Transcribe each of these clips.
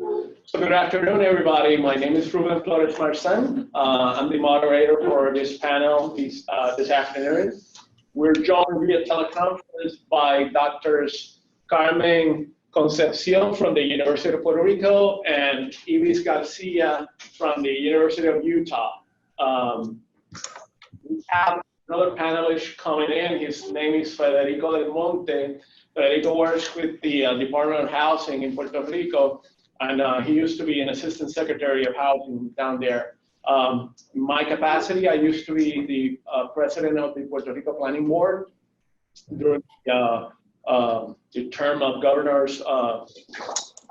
So good afternoon, everybody. My name is Rubén Flores-Marzán. I'm the moderator for this panel this afternoon. We're joined via teleconference by Doctors Carmen Concepción from the University of Puerto Rico and Ivis Garcia from the University of Utah. We have another panelist coming in. His name is Federico del Monte. Federico works with the Department of Housing in Puerto Rico, and he used to be an assistant secretary of housing down there. In my capacity, I used to be the president of the Puerto Rico Planning Board during the term of governors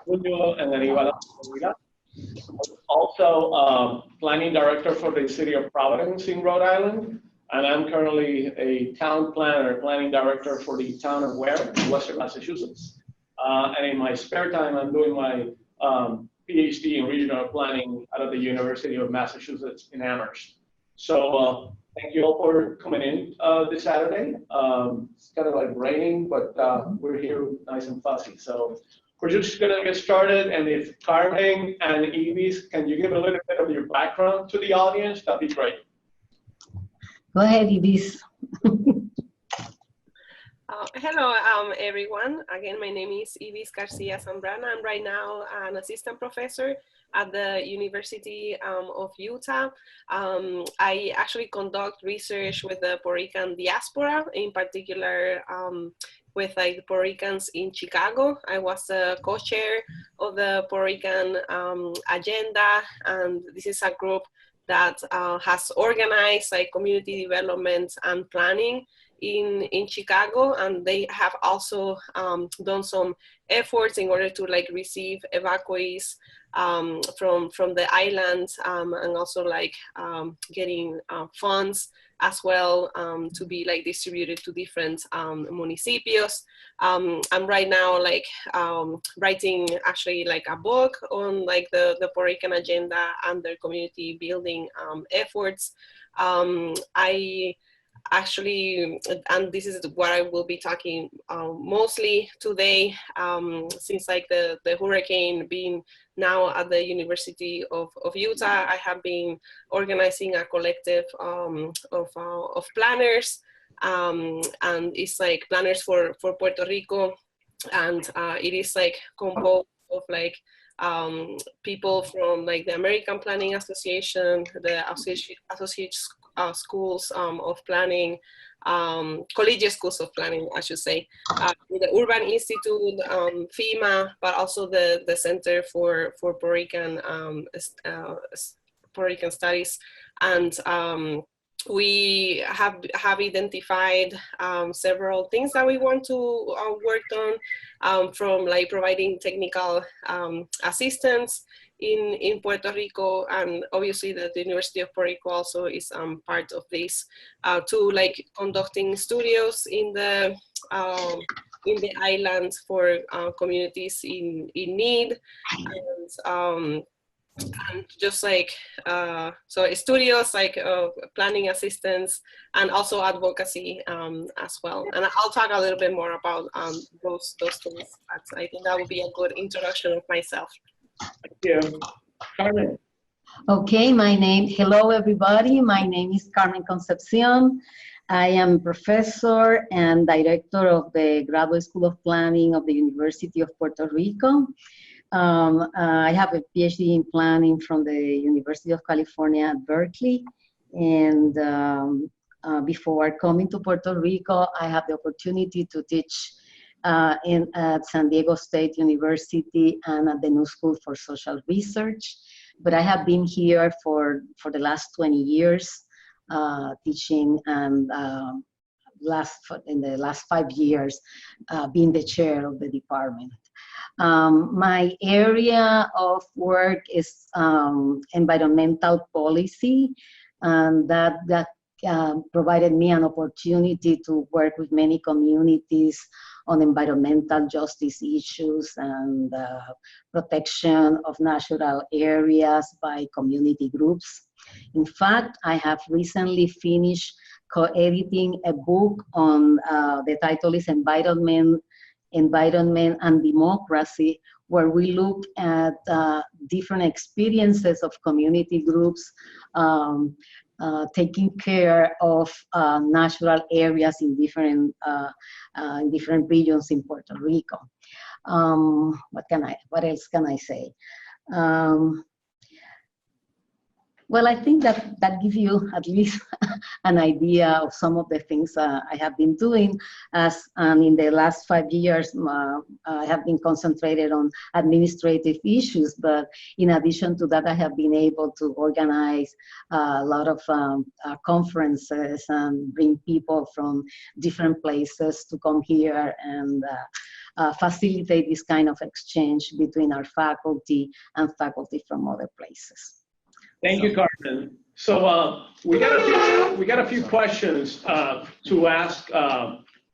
Julio and then Ivis. Also, planning director for the city of Providence in Rhode Island. And I'm currently a town planner, planning director for the town of Ware in Western Massachusetts. And in my spare time, I'm doing my PhD in regional planning out of the University of Massachusetts in Amherst. So thank you all for coming in this Saturday. It's kind of like raining, but we're here nice and fuzzy. So we're just gonna get started. And if Carmen and Ivis, can you give a little bit of your background to the audience? That'd be great. Go ahead, Ivis. Hello, everyone. Again, my name is Ivis Garcia Zambrana. I'm right now an assistant professor at the University of Utah. I actually conduct research with the Puerto Rican Diaspora, in particular with like the Puerto Ricans in Chicago. I was the co-chair of the Puerto Rican agenda, and this is a group that has organized like community development and planning in Chicago, and they have also done some efforts in order to like receive evacuees from the island, and also like getting funds as well to be like distributed to different municipios. I'm right now like writing actually like a book on like the Puerto Rican agenda and their community building efforts. I actually, and this is what I will be talking mostly today, since like the hurricane being now at the University of Utah, I have been organizing a collective of planners, and it's like planners for Puerto Rico, and it is like composed of like people from like the American Planning Association, the Associate Schools of Planning, Collegiate Schools of Planning, I should say, the Urban Institute, FEMA, but also the Center for Puerto Rican Studies. And we have identified several things that we want to work on, from like providing technical assistance in Puerto Rico, and obviously the University of Puerto Rico also is part of this, to like conducting studios in the island for communities in need, and just like so studios like planning assistance and also advocacy as well. And I'll talk a little bit more about those things. I think that would be a good introduction of myself. Thank you. Carmen. Okay, hello everybody. My name is Carmen Concepcion. I am professor and director of the Graduate School of Planning of the University of Puerto Rico. I have a PhD in planning from the University of California at Berkeley. And before coming to Puerto Rico, I had the opportunity to teach at San Diego State University and at the New School for Social Research. But I have been here for the last 20 years teaching, and in the last 5 years being the chair of the department. My area of work is environmental policy, and that provided me an opportunity to work with many communities on environmental justice issues and protection of natural areas by community groups. In fact, I have recently finished co-editing a book on, the title is Environment and Democracy, where we look at different experiences of community groups taking care of natural areas in different regions in Puerto Rico. What else can I say? Well, I think that gives you at least an idea of some of the things I have been doing. And in the last 5 years, I have been concentrated on administrative issues. But in addition to that, I have been able to organize a lot of conferences and bring people from different places to come here and facilitate this kind of exchange between our faculty and faculty from other places. Thank you, Carmen. So we got a few questions to ask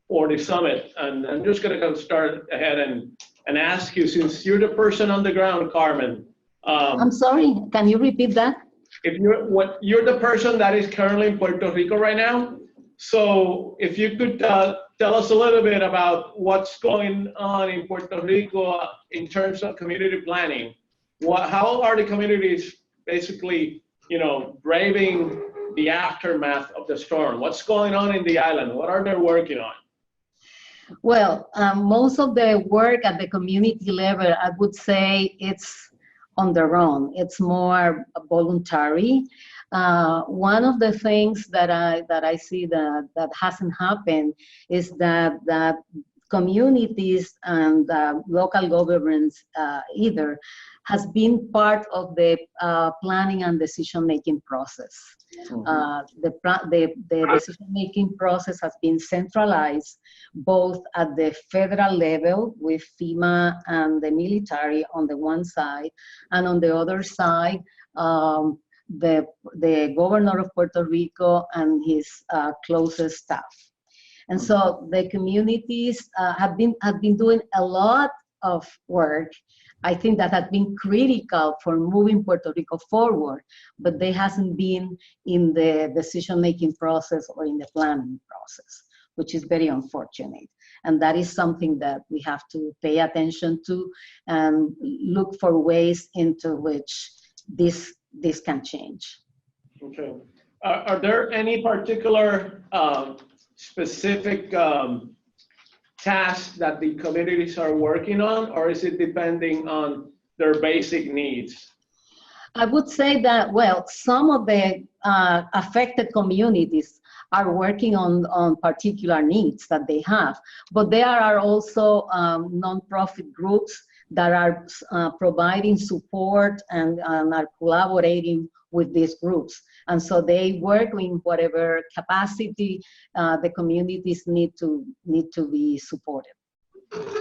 for the summit, and I'm just going to start ahead and ask you, since you're the person on the ground, Carmen. I'm sorry. Can you repeat that? If you're the person that is currently in Puerto Rico right now, so if you could tell us a little bit about what's going on in Puerto Rico in terms of community planning. How are the communities basically, braving the aftermath of the storm? What's going on in the island? What are they working on? Well, most of the work at the community level, I would say it's on their own. It's more voluntary. One of the things that I see that hasn't happened is that communities and local governments either has been part of the planning and decision-making process. The decision-making process has been centralized both at the federal level with FEMA and the military on the one side, and on the other side, the governor of Puerto Rico and his closest staff. And so the communities have been doing a lot of work. I think that has been critical for moving Puerto Rico forward, but they hasn't been in the decision-making process or in the planning process, which is very unfortunate. And that is something that we have to pay attention to and look for ways into which this can change. Okay. Are there any particular specific tasks that the communities are working on, or is it depending on their basic needs? I would say that, well, some of the affected communities are working on particular needs that they have, but there are also nonprofit groups that are providing support and are collaborating with these groups. And so they work in whatever capacity the communities need to be supported.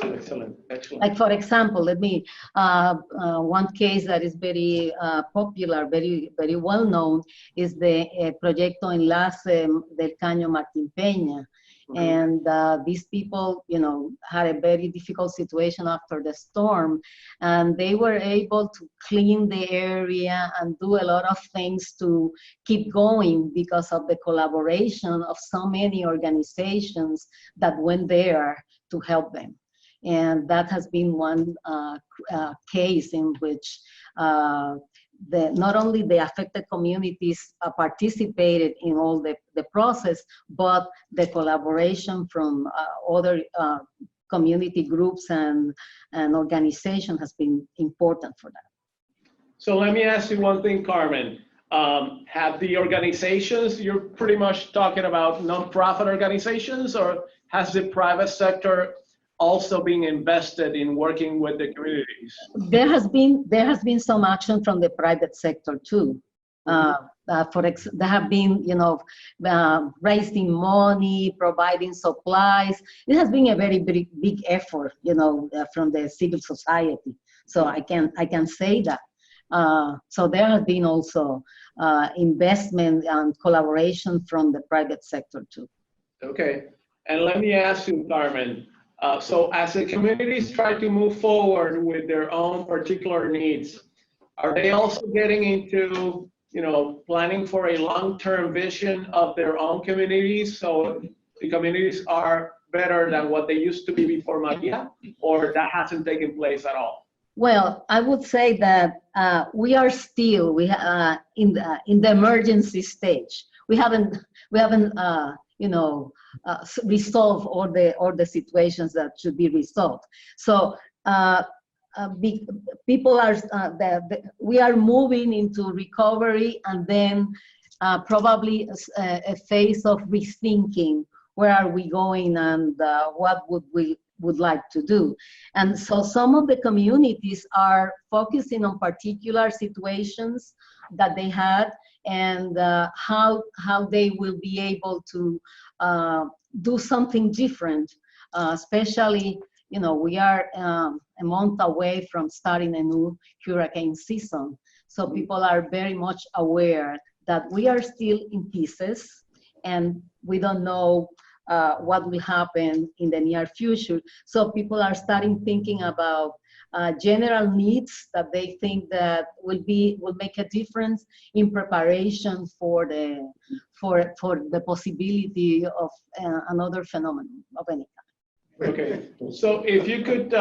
Excellent, excellent. Like, for example, let me, one case that is very popular, very well known, is the Proyecto Enlace del Caño Martín Peña. And these people, had a very difficult situation after the storm, and they were able to clean the area and do a lot of things to keep going because of the collaboration of so many organizations that went there to help them. And that has been one case in which not only the affected communities participated in all the process, but the collaboration from other community groups and organizations has been important for that. So let me ask you one thing, Carmen. Have the organizations, you're pretty much talking about nonprofit organizations, or has the private sector also being invested in working with the communities? There has been some action from the private sector too. There have been, raising money, providing supplies. It has been a very big effort, from the civil society. So I can say that. So there has been also investment and collaboration from the private sector too. Okay, and let me ask you, Carmen. So as the communities try to move forward with their own particular needs, are they also getting into, planning for a long-term vision of their own communities, so the communities are better than what they used to be before Maria, or that hasn't taken place at all? Well, I would say that we are still in the emergency stage. We haven't resolved all the situations that should be resolved. So people are we are moving into recovery, and then probably a phase of rethinking where are we going and what would like to do. And so some of the communities are focusing on particular situations that they had, and how they will be able to do something different, especially, we are a month away from starting a new hurricane season. So people are very much aware that we are still in pieces, and we don't know what will happen in the near future. So people are starting thinking about general needs that they think that will make a difference in preparation for the possibility of another phenomenon of any kind. Okay, so if you could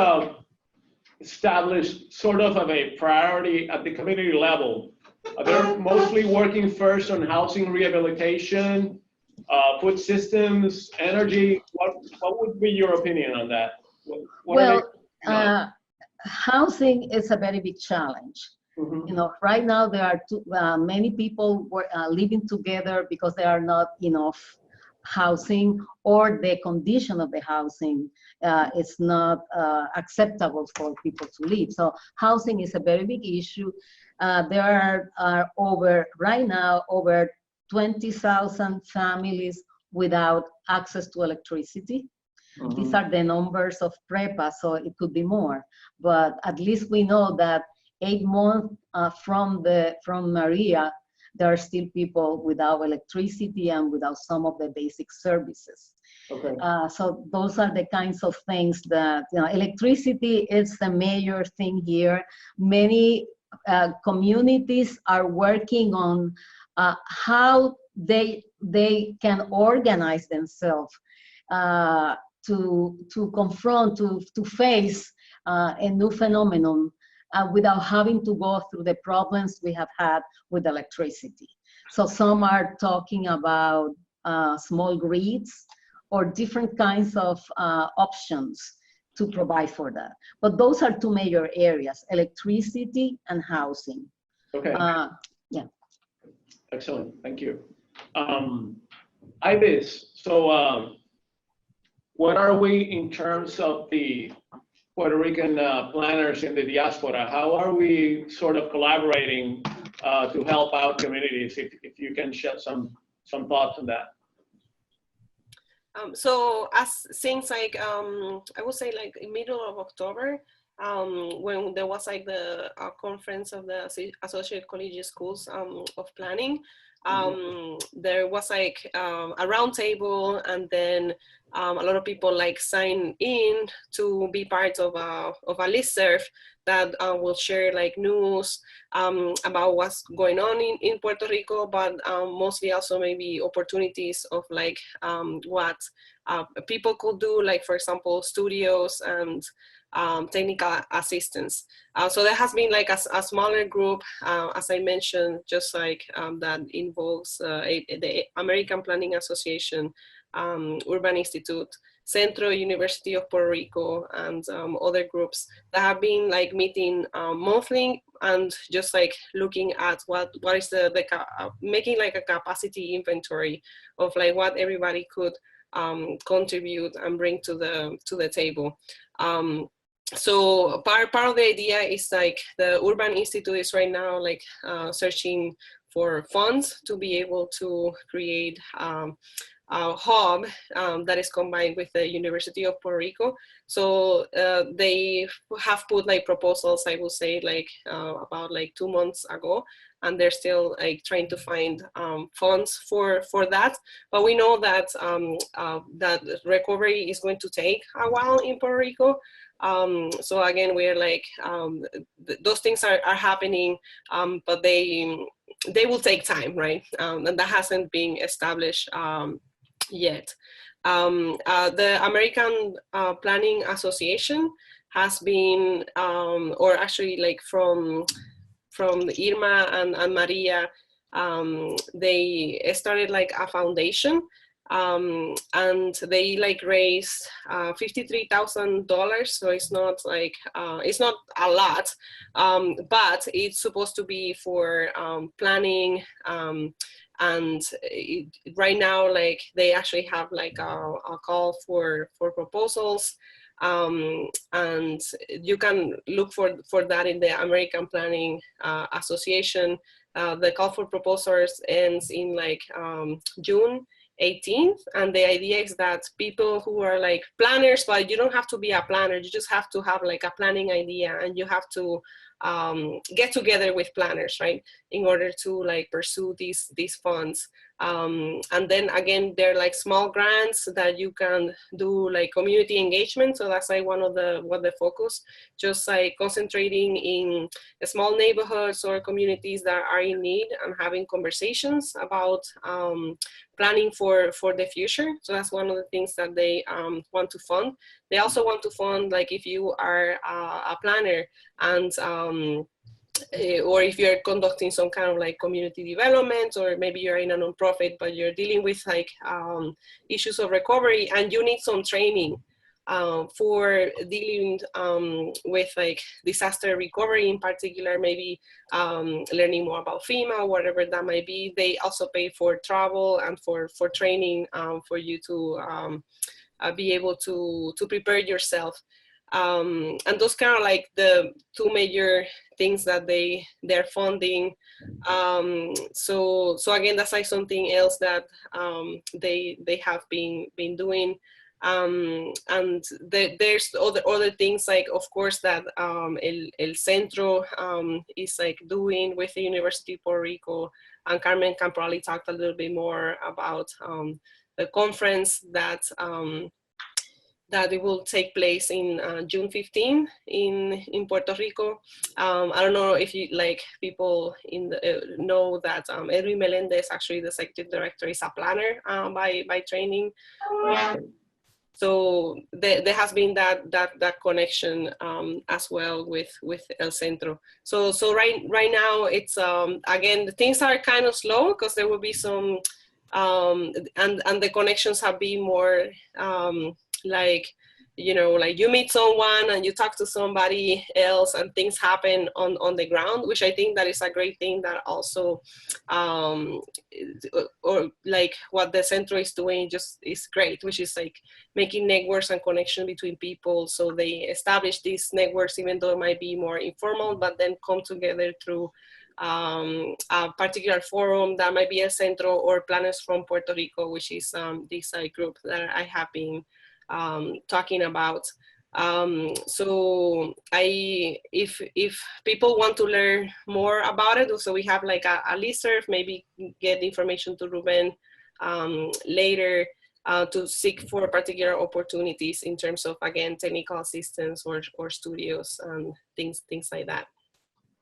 establish sort of a priority at the community level, they're mostly working first on housing rehabilitation, food systems, energy. What would be your opinion on that? Housing is a very big challenge. Mm-hmm. Right now there are many people living together because there are not enough housing, or the condition of the housing is not acceptable for people to live. So housing is a very big issue. There are over 20,000 families without access to electricity. Mm-hmm. These are the numbers of PREPA, so it could be more. But at least we know that 8 months from Maria, there are still people without electricity and without some of the basic services. Okay. So those are the kinds of things that, electricity is the major thing here. Many communities are working on how they can organize themselves to confront, to face a new phenomenon without having to go through the problems we have had with electricity. So some are talking about small grids or different kinds of options to provide for that. But those are two major areas, electricity and housing. Okay. Yeah. Excellent, thank you. Ivis, so what are we in terms of the Puerto Rican planners in the diaspora? How are we sort of collaborating to help out communities? If you can shed some thoughts on that. So since like I would say like in middle of October, when there was like the conference of the Associate Collegiate Schools of Planning, there was like a round table, and then a lot of people like sign in to be part of a listserv that will share like news about what's going on in Puerto Rico, but mostly also maybe opportunities of like what people could do, like for example, studios and technical assistance. So there has been like a smaller group, as I mentioned, just like that involves the American Planning Association, Urban Institute, Centro University of Puerto Rico, and other groups that have been like meeting monthly and just like looking at what is making like a capacity inventory of like what everybody could contribute and bring to the table. So part of the idea is like the Urban Institute is right now like searching for funds to be able to create a hub that is combined with the University of Puerto Rico. So they have put like proposals, I will say, like about like 2 months ago, and they're still like trying to find funds for that. But we know that that recovery is going to take a while in Puerto Rico. So again, we're like, those things are happening, but they will take time, right? And that hasn't been established yet. The American Planning Association has been, or actually like from Irma and Maria, they started like a foundation, and they like raised $53,000. So it's not like, it's not a lot, but it's supposed to be for planning, and right now, like they actually have like a call for proposals, and you can look for that in the American Planning Association. The call for proposals ends in like June 18th, and the idea is that people who are like planners, but you don't have to be a planner, you just have to have like a planning idea, and you have to get together with planners, right, in order to like pursue these funds. And then again, they're like small grants that you can do like community engagement. So that's like one of the focus, just like concentrating in small neighborhoods or communities that are in need and having conversations about planning for the future. So that's one of the things that they want to fund. They also want to fund, like if you are a planner and or if you're conducting some kind of like community development, or maybe you're in a nonprofit, but you're dealing with like issues of recovery and you need some training for dealing with like disaster recovery in particular, maybe learning more about FEMA or whatever that might be. They also pay for travel and for training for you to be able to prepare yourself. And those kind of like the two major things that they're funding. So again, that's like something else that they have been doing. And there's other things, like of course that El Centro is like doing with the University of Puerto Rico, and Carmen can probably talk a little bit more about the conference that it will take place in June 15 in Puerto Rico. I don't know if you like people in the, know that Edwin Melendez, actually the executive director, is a planner by training. So there has been that connection as well with El Centro. So right now it's again, the things are kind of slow because there will be some and the connections have been more like, you know, like you meet someone and you talk to somebody else and things happen on the ground, which I think that is a great thing that also, or like what the Centro is doing just is great, which is like making networks and connection between people. So they establish these networks, even though it might be more informal, but then come together through a particular forum that might be a Centro or Planners from Puerto Rico, which is this group that I have been talking about. So if people want to learn more about it, so we have like a listserv, maybe get information to Rubén later to seek for particular opportunities in terms of, again, technical assistance or studios and things like that.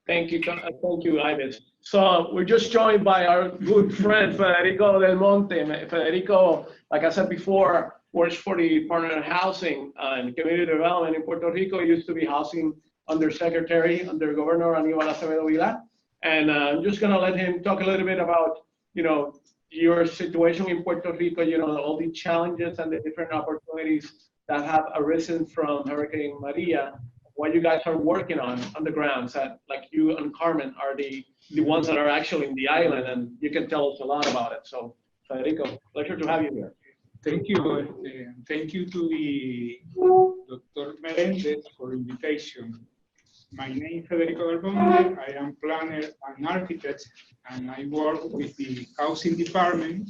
Thank you, Ivis. So we're just joined by our good friend, Federico del Monte. Federico, like I said before, works for the Department of Housing and Community Development in Puerto Rico. He used to be Housing Undersecretary under Governor Aníbal Acevedo Vilá. And I'm just gonna let him talk a little bit about, you know, your situation in Puerto Rico, you know, all the challenges and the different opportunities that have arisen from Hurricane Maria, what you guys are working on the ground. That, like you and Carmen are the ones that are actually in the island, and you can tell us a lot about it. So Federico, pleasure to have you here. Thank you. Thank you to the Dr. Melendez for invitation. My name is Federico del Monte. I am planner and architect, and I work with the housing department.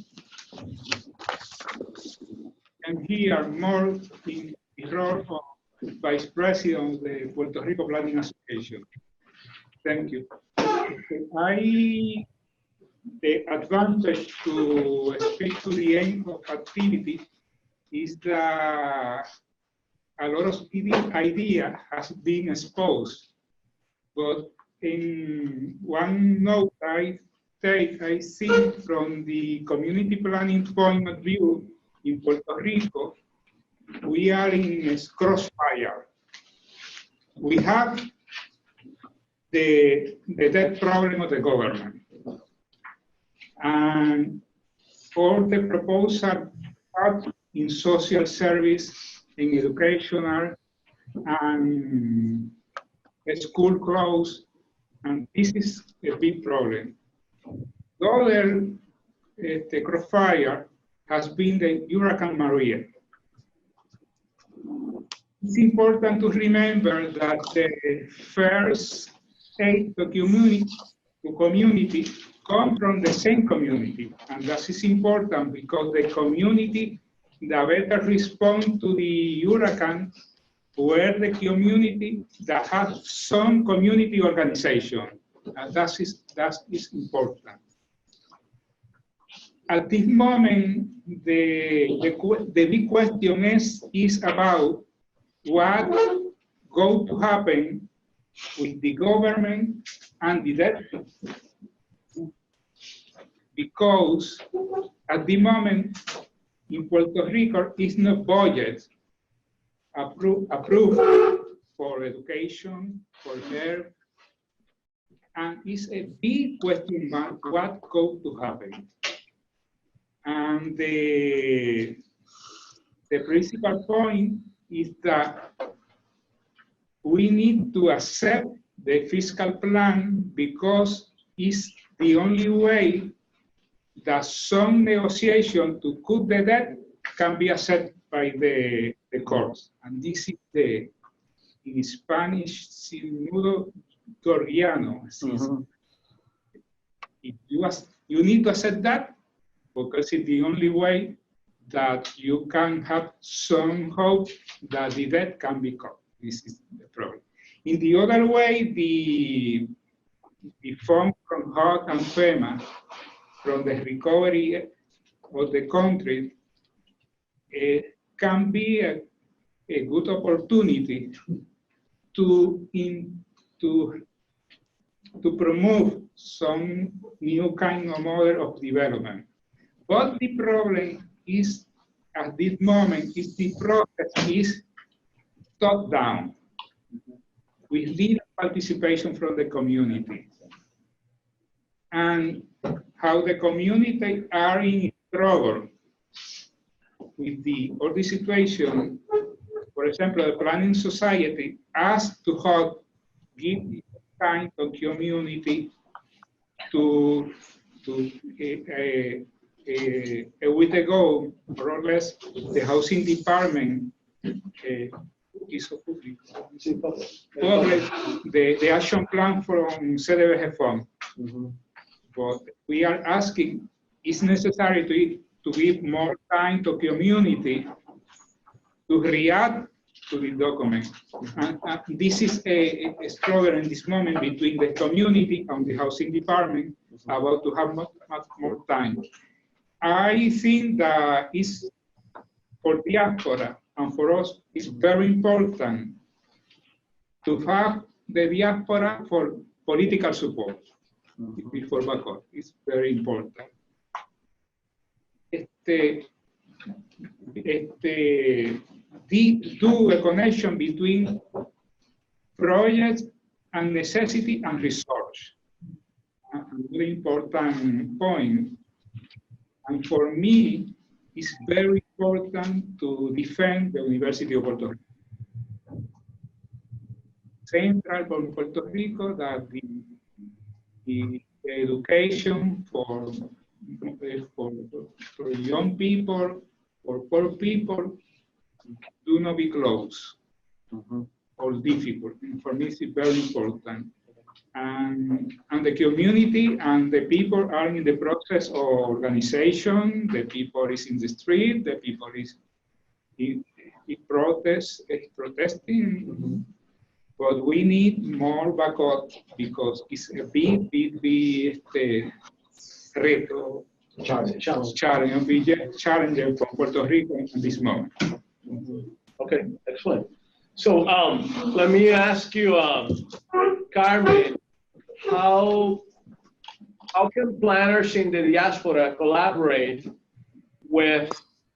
And here more in the role of Vice President of the Puerto Rico Planning Association. Thank you. The advantage to speak to the end of activity is that a lot of idea has been exposed. But in one note I see from the community planning point of view in Puerto Rico, we are in a crossfire. we have the debt problem of the government. And all the proposal part in social service, in educational, and school closed, and this is a big problem. The other the crossfire has been the Hurricane Maria. It's important to remember that the first aid to community come from the same community, and that is important because the community that better respond to the hurricane were the community that has some community organization, and that is important. At this moment, the big question is about what going to happen with the government and the debt. Because at the moment, in Puerto Rico, is no budget approved for education, for health, and it's a big question mark what going to happen. And the principal point is that we need to accept the fiscal plan because it's the only way that some negotiation to cut the debt can be accepted by the courts. And this is in Spanish, sin nudo gordiano. If you need to accept that, because it's the only way that you can have some hope that the debt can be cut. This is the problem. In the other way, the fund from HUD and FEMA, from the recovery of the country, can be a good opportunity to promote some new kind of model of development. But the problem is, at this moment, is the process is top down, with little participation from the community. And how the community are in trouble with all the situation. For example, the Planning Society asked to HUD give this kind of community to a week ago, more or less, the housing department the action plan from CDBG fund. But we are asking, is necessary to give more time to community to react to the document. And this is a struggle in this moment between the community and the housing department about to have much more time. I think that is for diaspora and for us, it's very important to have the diaspora for political support before backup. It's very important. Do a connection between projects and necessity and resource. A very important point. And for me, it's very important to defend the University of Puerto Rico. Central for Puerto Rico that the education for young people, for poor people, do not be closed or difficult. And for me, it's very important. And the community and the people are in the process of organization. The people is in the street. The people is in protesting. But we need more backup because it's a big reto, challenge for Puerto Rico in this moment. Okay, excellent. So let me ask you, Carmen, how can planners in the diaspora collaborate with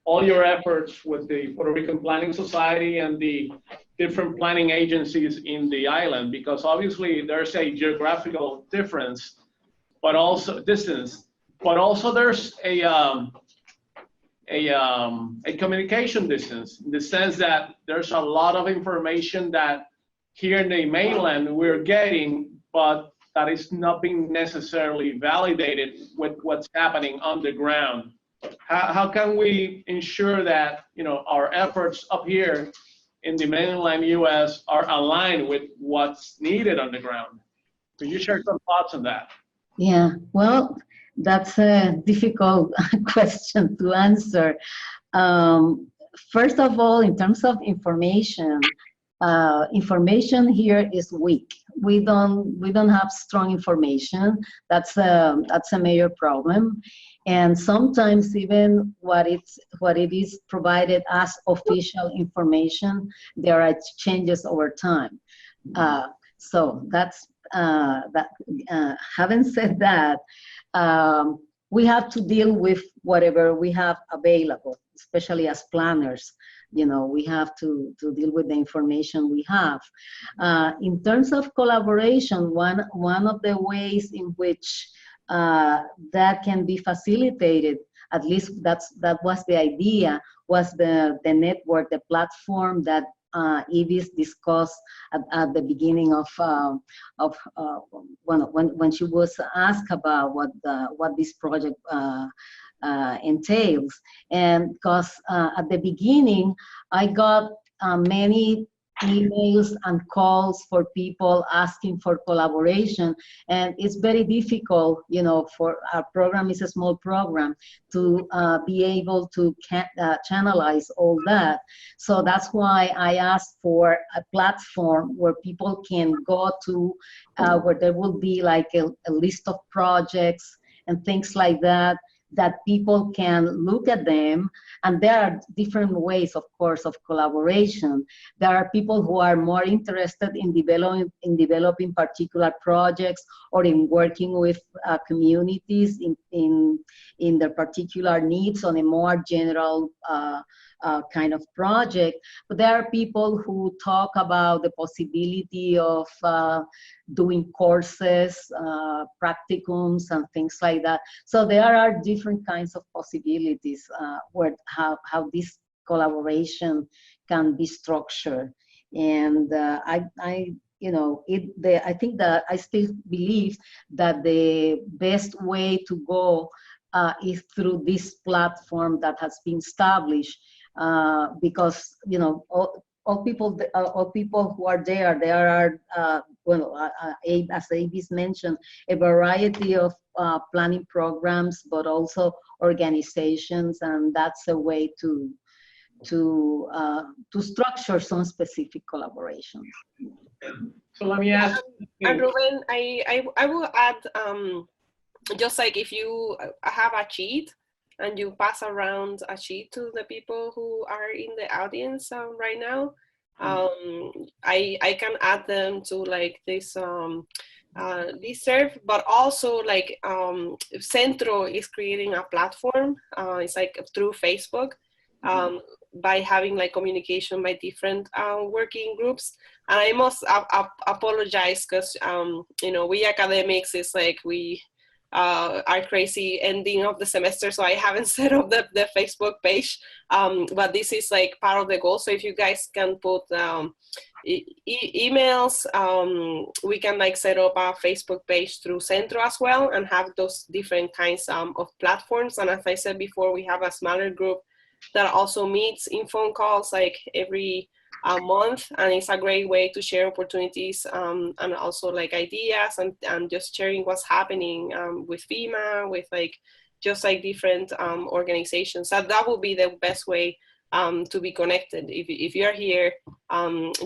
all your efforts with the Puerto Rican Planning Society and the different planning agencies in the island, because obviously there's a geographical difference, but also distance, but also there's a communication distance, in the sense that there's a lot of information that here in the mainland we're getting, but that is not being necessarily validated with what's happening on the ground. How can we ensure that, you know, our efforts up here in the mainland US are aligned with what's needed on the ground? Could you share some thoughts on that? Yeah, well, that's a difficult question to answer. First of all, in terms of information, information here is weak. We don't have strong information. That's a major problem. And sometimes even what it is provided as official information, there are changes over time. So that's having said that, we have to deal with whatever we have available, especially as planners. You know, we have to deal with the information we have. In terms of collaboration, one of the ways in which that can be facilitated, at least that was the idea, was the network, the platform that Ivis discussed at the beginning of when she was asked about what this project entails. And because at the beginning, I got many emails and calls for people asking for collaboration, and it's very difficult, you know, for our program is a small program to be able to channelize all that. So that's why I asked for a platform where people can go to, where there will be like a list of projects and things like that, that people can look at them. And there are different ways, of course, of collaboration. There are people who are more interested in developing particular projects or in working with communities in their particular needs on a more general kind of project. But there are people who talk about the possibility of doing courses, practicums, and things like that. So there are different kinds of possibilities where how this collaboration can be structured. And I think that I still believe that the best way to go is through this platform that has been established, because, you know, all people who are there are, as Ivis mentioned, a variety of planning programs, but also organizations, and that's a way to structure some specific collaborations. So let me ask. And Rubén, I will add, just like if you have a sheet and you pass around a sheet to the people who are in the audience right now, I can add them to like this listserv, but also like Centro is creating a platform. It's like through Facebook, by having like communication by different working groups. And I must apologize because you know, we academics is like we are crazy ending of the semester, so I haven't set up the Facebook page, but this is like part of the goal. So if you guys can put emails, we can like set up a Facebook page through Centro as well and have those different kinds of platforms. And as I said before, we have a smaller group that also meets in phone calls like every month, and it's a great way to share opportunities and also like ideas and just sharing what's happening with FEMA, with like just like different organizations. So that would be the best way to be connected. If you're here,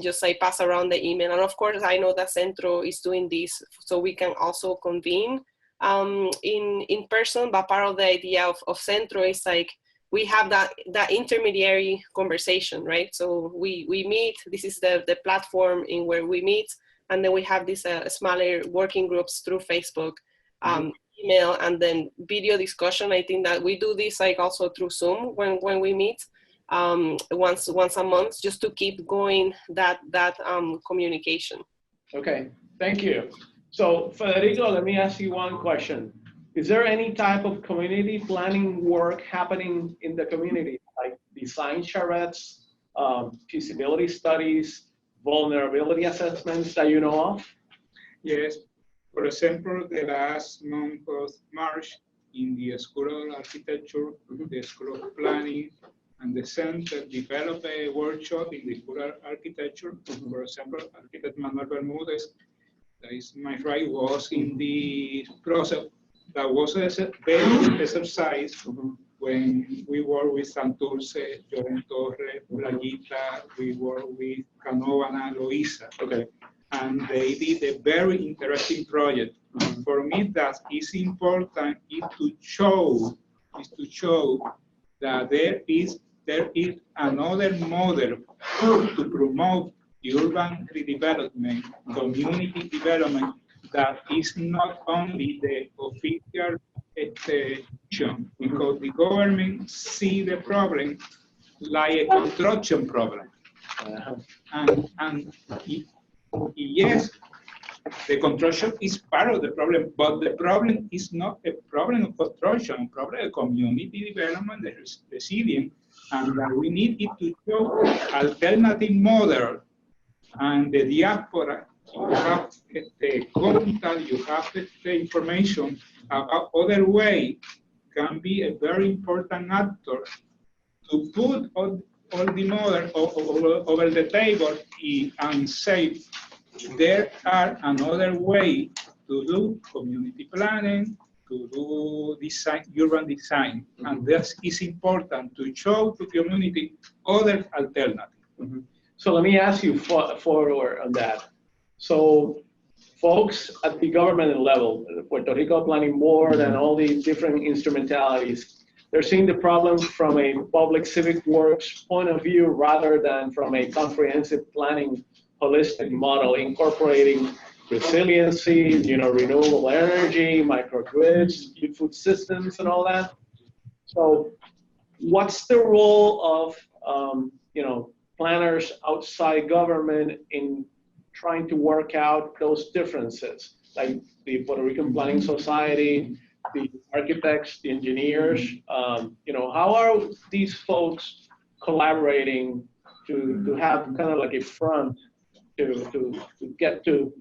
just like pass around the email. And of course, I know that Centro is doing this, so we can also convene in person. But part of the idea of Centro is like we have that intermediary conversation, right? So we meet, this is the platform in where we meet, and then we have these smaller working groups through Facebook, email, and then video discussion. I think that we do this like also through Zoom when we meet. once a month, just to keep going that communication. Okay, thank you. So Federico, let me ask you one question. Is there any type of community planning work happening in the community, like design charrettes, feasibility studies, vulnerability assessments that you know of? Yes. For example, the last month of March in the School of Architecture, the School of Planning, and the Center developed a workshop in the School of Architecture. For example, architect Manuel Bermudez, that is my right, was in the process. That was a very good exercise when we work with Santurce, Lloren Torre, Playita, we work with Canovana, Loíza. Okay. And they did a very interesting project. For me, that is important is to show that there is another model to promote the urban redevelopment, community development, that is not only the official action, because the government see the problem like a construction problem. And yes, the construction is part of the problem, but the problem is not a problem of construction, a problem of community development, the resilience, and that we need it to show alternative model. And the diaspora, you have the contact, you have the information about other way, can be a very important actor to put all the model over the table and say, there are another way to do community planning, to do design, urban design. And this is important to show to community other alternatives. So let me ask you forward on that. So folks at the government level, Puerto Rico Planning Board and all these different instrumentalities, they're seeing the problem from a public civic works point of view rather than from a comprehensive planning holistic model, incorporating resiliency, renewable energy, microgrids, food systems, and all that. So what's the role of, planners outside government in trying to work out those differences, like the Puerto Rican Planning Society, the architects, the engineers? How are these folks collaborating to have kind of like a front to get to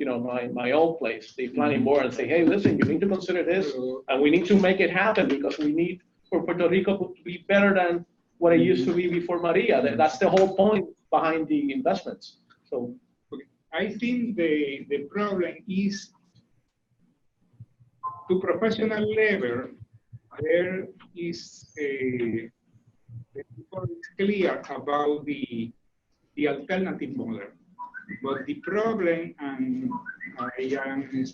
my old place, the planning board, and say, hey, listen, you need to consider this, and we need to make it happen because we need for Puerto Rico to be better than what it used to be before Maria. That's the whole point behind the investments. So I think the problem is to professional level, there is the people is clear about the alternative model. But the problem, and I am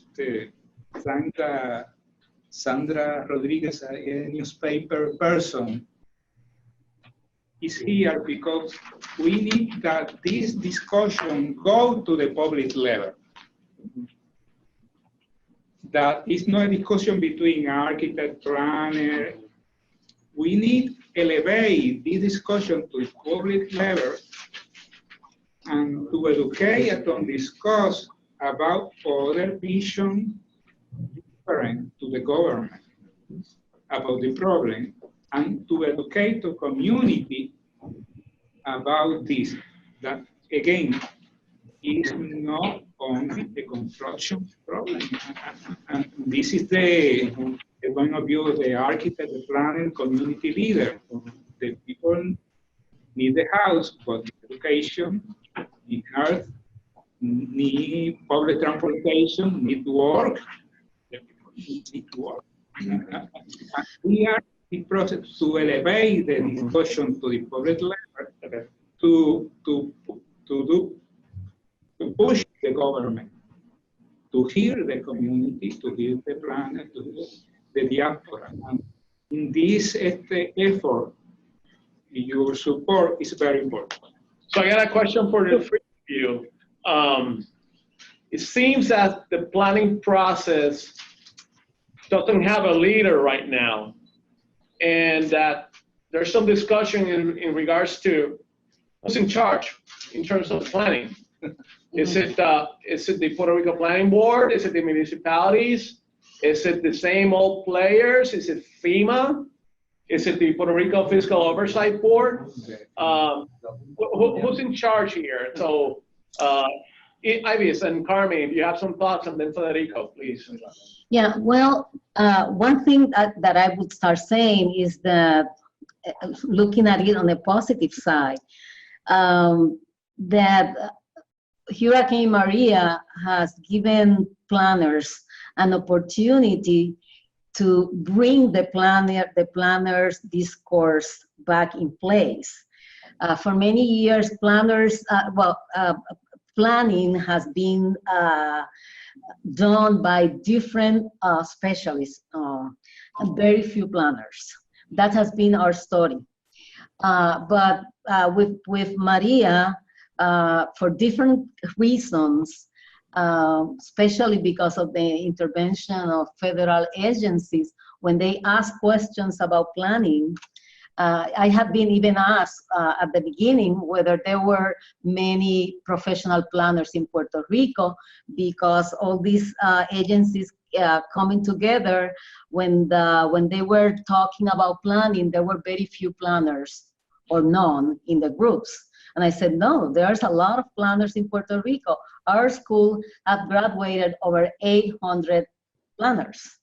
Sandra Rodríguez, a newspaper person, is here because we need that this discussion go to the public level. That is not a discussion between architect, planner. We need to elevate this discussion to the public level and to educate and discuss about other vision different to the government about the problem, and to educate the community about this. That again is not only the construction problem, and this is the point of view of the architect, the planner, community leader. The people need the house, but education, need health, need public transportation, need work. The people need to work. We are in the process to elevate the discussion to the public level, to push the government, to hear the community, to hear the planet, to hear the diaspora. And in this effort, your support is very important. So I got a question for the three of you. It seems that the planning process doesn't have a leader right now, and that there's some discussion in regards to who's in charge in terms of planning. Is it the Puerto Rico Planning Board? Is it the municipalities? Is it the same old players? Is it FEMA? Is it the Puerto Rico Fiscal Oversight Board? Who's in charge here? So, Ivis and Carmen, if you have some thoughts, and then Federico, please. Yeah, well, one thing that I would start saying is that, looking at it on the positive side, that Hurricane Maria has given planners an opportunity to bring the planners discourse back in place. For many years, planning has been done by different specialists, and very few planners. That has been our story. But with Maria, for different reasons, especially because of the intervention of federal agencies, when they ask questions about planning, I have been even asked at the beginning whether there were many professional planners in Puerto Rico, because all these agencies coming together, when they were talking about planning, there were very few planners or none in the groups. And I said, no, there's a lot of planners in Puerto Rico. Our school have graduated over 800 planners.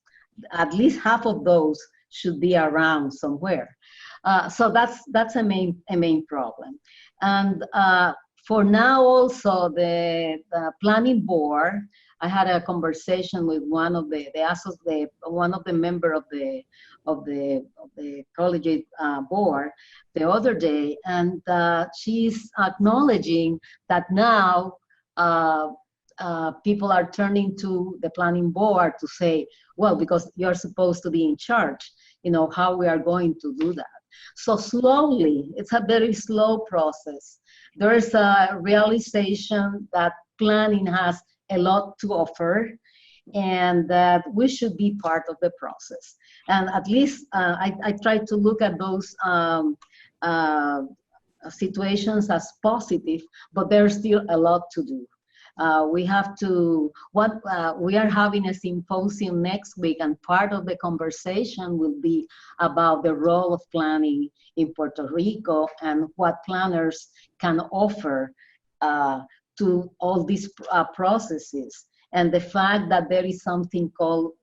At least half of those should be around somewhere. So that's a main problem. And for now also, the planning board, I had a conversation with one of the member of the Collegiate board the other day, and she's acknowledging that now people are turning to the planning board to say, well, because you're supposed to be in charge, how we are going to do that. So slowly, it's a very slow process. There is a realization that planning has a lot to offer, and that we should be part of the process. And at least I try to look at those situations as positive, but there's still a lot to do. We are having a symposium next week, and part of the conversation will be about the role of planning in Puerto Rico and what planners can offer to all these processes, and the fact that there is something called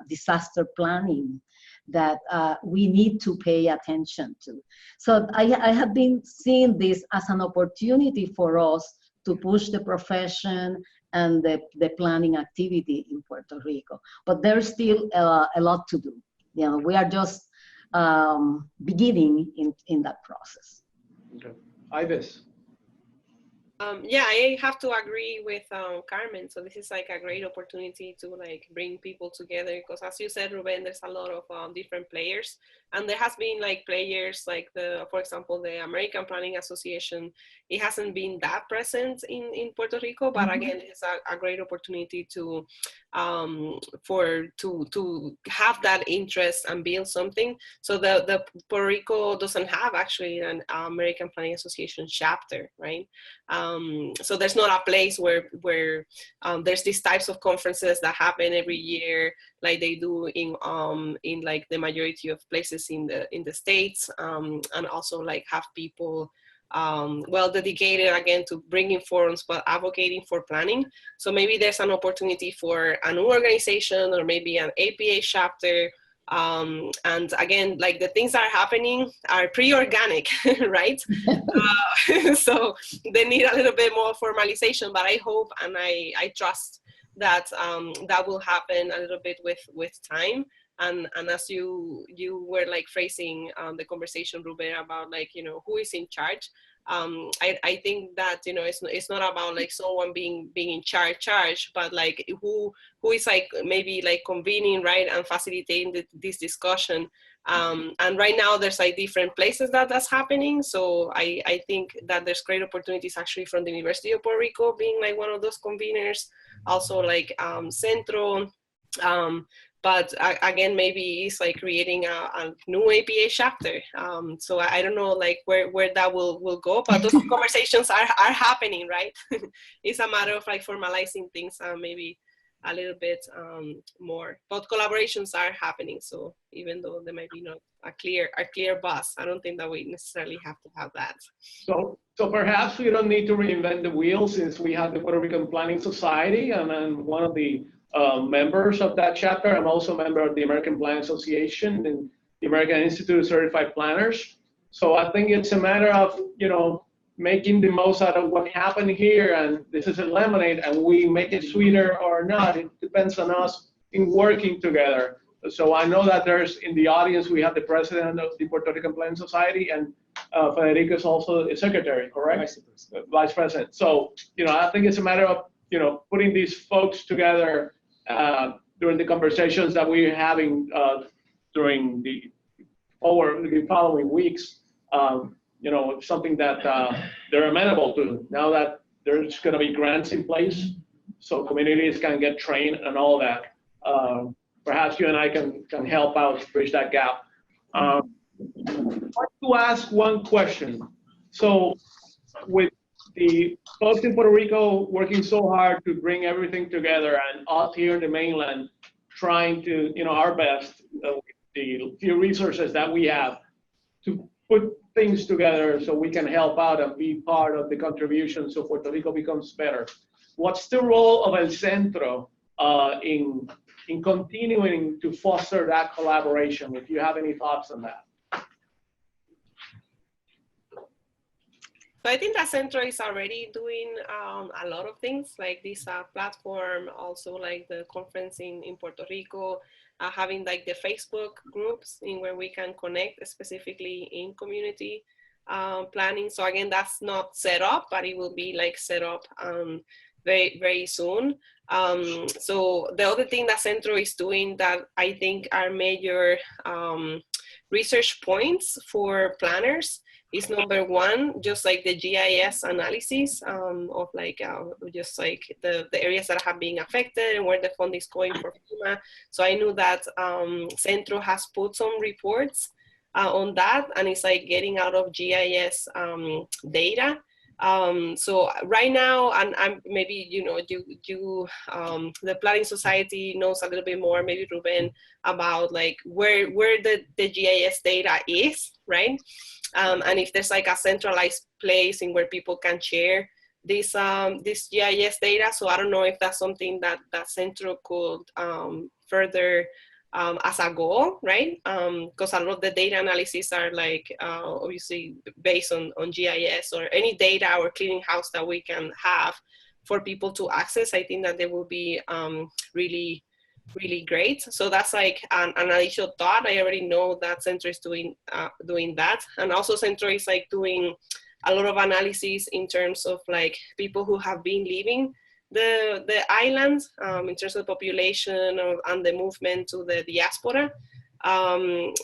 disaster planning that we need to pay attention to. So I have been seeing this as an opportunity for us to push the profession and the planning activity in Puerto Rico. But there's still a lot to do. We are just beginning in that process. Okay. Ivis. Yeah, I have to agree with Carmen. So this is like a great opportunity to like bring people together, because as you said, Rubén, there's a lot of different players, and there has been like players like for example, the American Planning Association. It hasn't been that present in Puerto Rico, but again, it's a great opportunity to have that interest and build something. So the Puerto Rico doesn't have actually an American Planning Association chapter, right? So there's not a place where there's these types of conferences that happen every year, like they do in like the majority of places in the States, and also like have people dedicated again to bringing forums but advocating for planning. So maybe there's an opportunity for a new organization or maybe an APA chapter. And again, like the things that are happening are pretty organic, right? So they need a little bit more formalization, but I hope and I trust that that will happen a little bit with time. And as you were like phrasing the conversation, Rubén, about like, who is in charge. I think that, it's not about like someone being in charge, but like who is like maybe like convening, right, and facilitating this discussion. And right now there's like different places that's happening. So I think that there's great opportunities actually from the University of Puerto Rico being like one of those conveners. Also like Centro But again, maybe it's like creating a new APA chapter. So I don't know like where that will go, but those conversations are happening, right? It's a matter of like formalizing things maybe a little bit more, but collaborations are happening. So even though there might be not a clear bus, I don't think that we necessarily have to have that. So perhaps we don't need to reinvent the wheel, since we have the Puerto Rican Planning Society, and I'm one of the members of that chapter. I'm also a member of the American Planning Association and the American Institute of Certified Planners. So I think it's a matter of, you know, making the most out of what happened here, and this is a lemonade, and we make it sweeter or not. It depends on us in working together. So I know that there's, in the audience, we have the president of the Puerto Rican Planning Society, and Federico is also a secretary, correct? Vice president. So, you know, I think it's a matter of, you know, putting these folks together during the conversations that we're having during the following weeks. You know, something that they're amenable to, now that there's going to be grants in place, so communities can get trained and all that. Perhaps you and I can help out bridge that gap. I'd like to ask one question. So with the folks in Puerto Rico working so hard to bring everything together, and us here in the mainland trying to, you know, our best, the few resources that we have to put things together so we can help out and be part of the contribution so Puerto Rico becomes better. What's the role of El Centro in continuing to foster that collaboration, if you have any thoughts on that? So I think that Centro is already doing a lot of things, like this platform, also like the conference in Puerto Rico, having like the Facebook groups in where we can connect specifically in community planning. So again, that's not set up, but it will be like set up very, very soon. So the other thing that Centro is doing that I think are major research points for planners is, number one, just like the GIS analysis of like just like the areas that have been affected and where the fund is going for FEMA. So I knew that Centro has put some reports on that, and it's like getting out of GIS data. So right now, and I'm maybe, you know, the Planning Society knows a little bit more, maybe Rubén, about like where the GIS data is, right? And if there's like a centralized place in where people can share this GIS data. So I don't know if that's something that Centro could further as a goal, right? Because a lot of the data analysis are like obviously based on GIS or any data or clearinghouse that we can have for people to access. I think that they will be really, really great. So that's like an additional thought. I already know that Centro is doing that, and also Centro is like doing a lot of analysis in terms of like people who have been leaving the islands in terms of the population and the movement to the diaspora.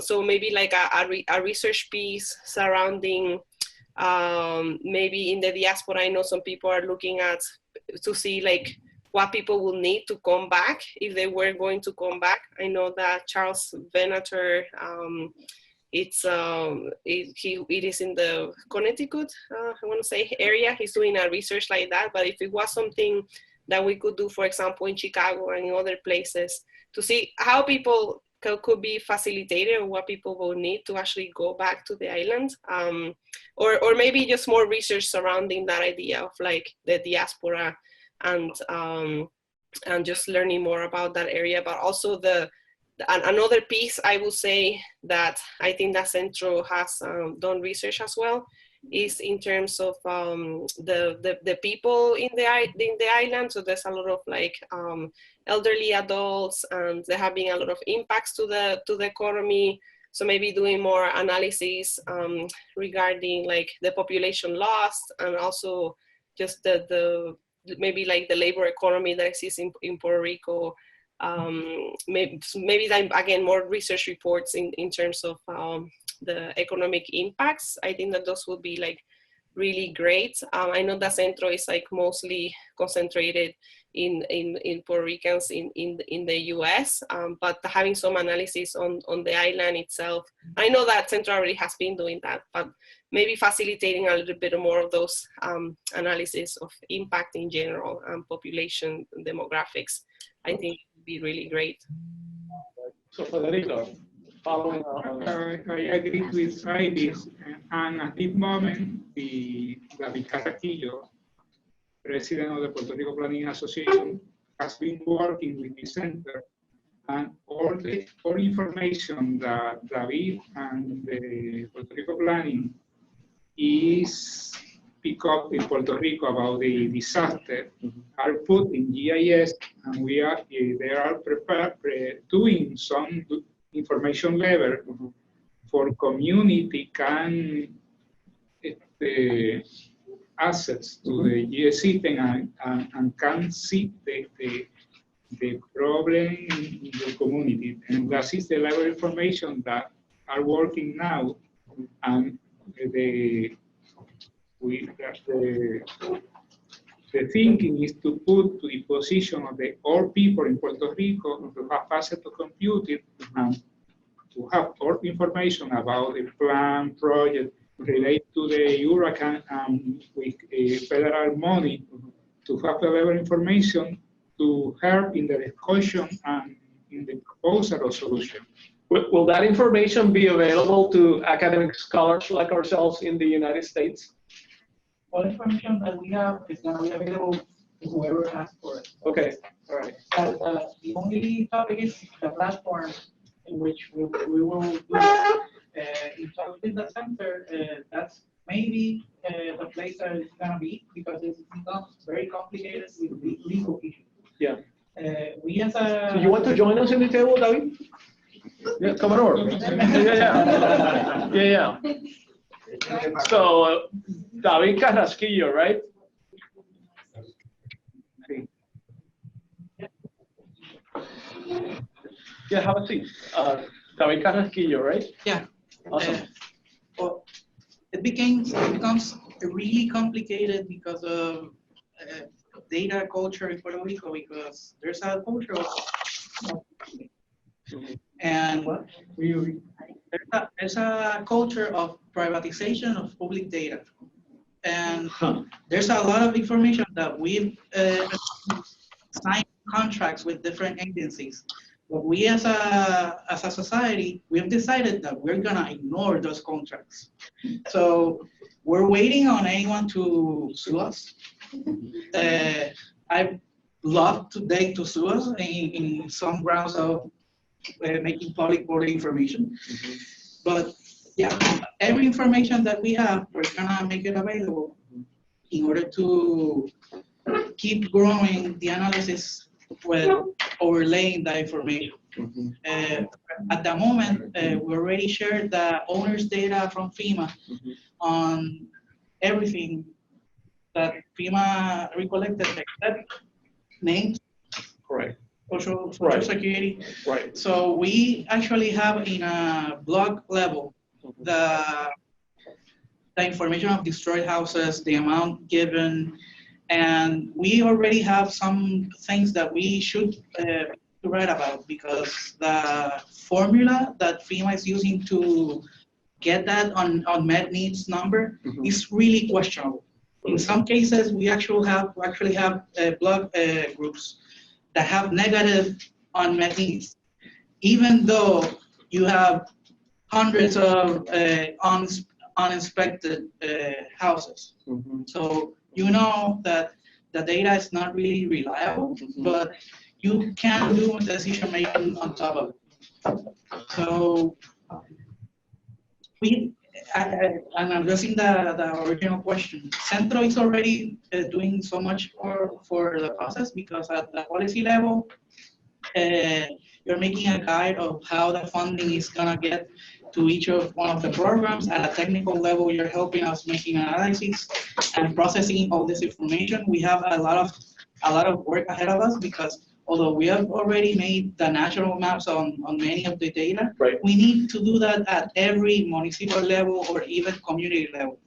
So maybe like a research piece surrounding maybe in the diaspora. I know some people are looking at to see like what people will need to come back if they were going to come back. I know that Charles Venator, it is in the Connecticut, I want to say, area. He's doing a research like that. But if it was something that we could do, for example, in Chicago and in other places, to see how people could be facilitated or what people will need to actually go back to the island, or maybe just more research surrounding that idea of like the diaspora and just learning more about that area. But also another piece I will say that I think that Centro has done research as well is in terms of the people in the island. So there's a lot of like elderly adults, and there have been a lot of impacts to the economy. So maybe doing more analysis regarding like the population lost, and also just the maybe like the labor economy that exists in Puerto Rico. Maybe then again more research reports in terms of the economic impacts. I think that those will be like really great. I know that Centro is like mostly concentrated in Puerto Ricans in the US, but having some analysis on the island itself. I know that Centro already has been doing that, but maybe facilitating a little bit more of those analysis of impact in general and population demographics, I think would be really great. So Federico, following on. I agree with Ivis, and at this moment, David Carrasquillo, president of the Puerto Rico Planning Association, has been working with the center, and all information that David and the Puerto Rico Planning is picked up in Puerto Rico about the disaster are put in GIS, and they are doing some information level for community can access to the GIS system and can see the problem in the community. And that is the level of information that are working now, and the thinking is to put to the position of all people in Puerto Rico to have access to computing and to have all information about the plan, project related to the hurricane and with federal money, to have the level information to help in the discussion and in the proposal of solution. Will that information be available to academic scholars like ourselves in the United States? All information that we have is going to be available to whoever asks for it. Okay, all right. The only topic is the platform in which we will do it. In talking the center, that's maybe the place that it's going to be, because it's become very complicated with the legal issues. Yeah. We as a... So you want to join us in the table, David? Yeah, come on over. Yeah. So, David Carrasquillo, right? Yeah, have a seat. David Carrasquillo, right? Yeah. Awesome. Well, it becomes really complicated because of data culture in Puerto Rico, because there's a culture of and there's a culture of privatization of public data. And there's a lot of information that we've signed contracts with different agencies. But we as a society, we've decided that we're gonna ignore those contracts. So we're waiting on anyone to sue us. I'd love today to sue us in some grounds of making public voting information. But yeah, every information that we have, we're gonna make it available in order to keep growing the analysis with overlaying that information. At the moment, we already shared the owner's data from FEMA on everything that FEMA recollected, except names, Correct. social Right. security. Right. So we actually have in a block level the information of destroyed houses, the amount given, and we already have some things that we should write about, because the formula that FEMA is using to get that unmet needs number is really questionable. In some cases, we actually have block groups that have negative unmet needs, even though you have hundreds of uninspected houses. So you know that the data is not really reliable, but you can do decision making on top of it. So I'm addressing the original question. Centro is already doing so much for the process, because at the policy level, you're making a guide of how the funding is gonna get to each of one of the programs. At a technical level, you're helping us making analysis and processing all this information. We have a lot of work ahead of us, because although we have already made the national maps on many of the data, Right. we need to do that at every municipal level or even community level.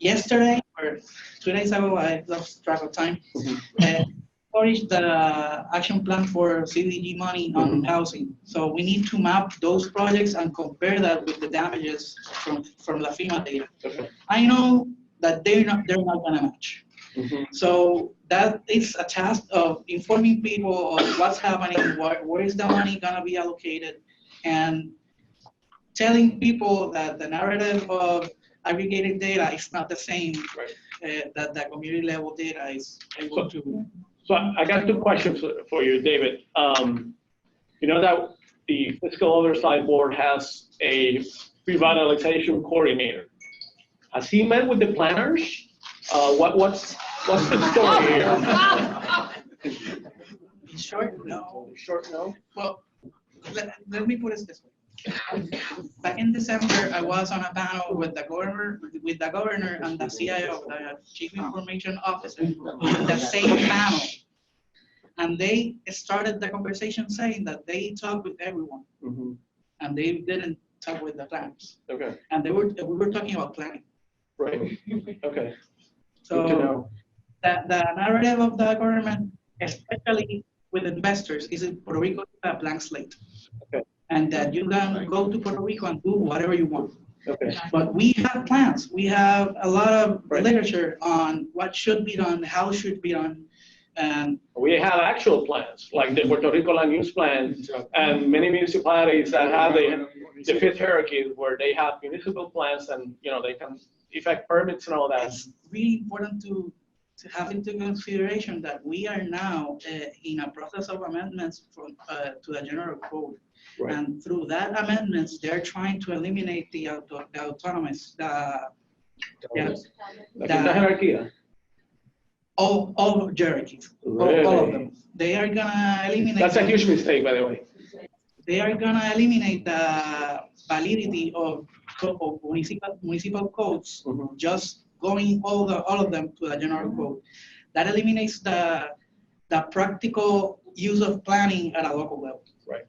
yesterday or 2 days ago, I lost track of time, published the action plan for CDG money on housing. So we need to map those projects and compare that with the damages from the FEMA data. Okay. I know that they're not gonna match. So that is a task of informing people of what's happening, where is the money gonna be allocated, and telling people that the narrative of aggregated data is not the same, that the community level data is able to. So I got two questions for you, David. You know that the Fiscal Oversight Board has a revitalization coordinator. Has he met with the planners? What's the story here? In short, no. Short, no? Well, let me put it this way. Back in December, I was on a panel with the governor and the CIO, the Chief Information Officer, in the same panel. And they started the conversation saying that they talked with everyone, and they didn't talk with the planners. Okay. And we were talking about planning. Right. Okay. So good to know. The narrative of the government, especially with investors, is in Puerto Rico a blank slate. Okay. And that you can go to Puerto Rico and do whatever you want. Okay. But we have plans. We have a lot of literature on what should be done, how it should be done. And we have actual plans, like the Puerto Rico Land Use Plan, and many municipalities that have the fifth hierarchy where they have municipal plans and, you know, they can effect permits and all that. it's really important to have into consideration that we are now in a process of amendments to the general code. Right. And through that amendments, they're trying to eliminate the autonomous, all hierarchies, all of them. They are gonna eliminate. That's a huge mistake, by the way. They are gonna eliminate the validity of municipal codes, just going all of them to the general code. That eliminates the practical use of planning at a local level. Right.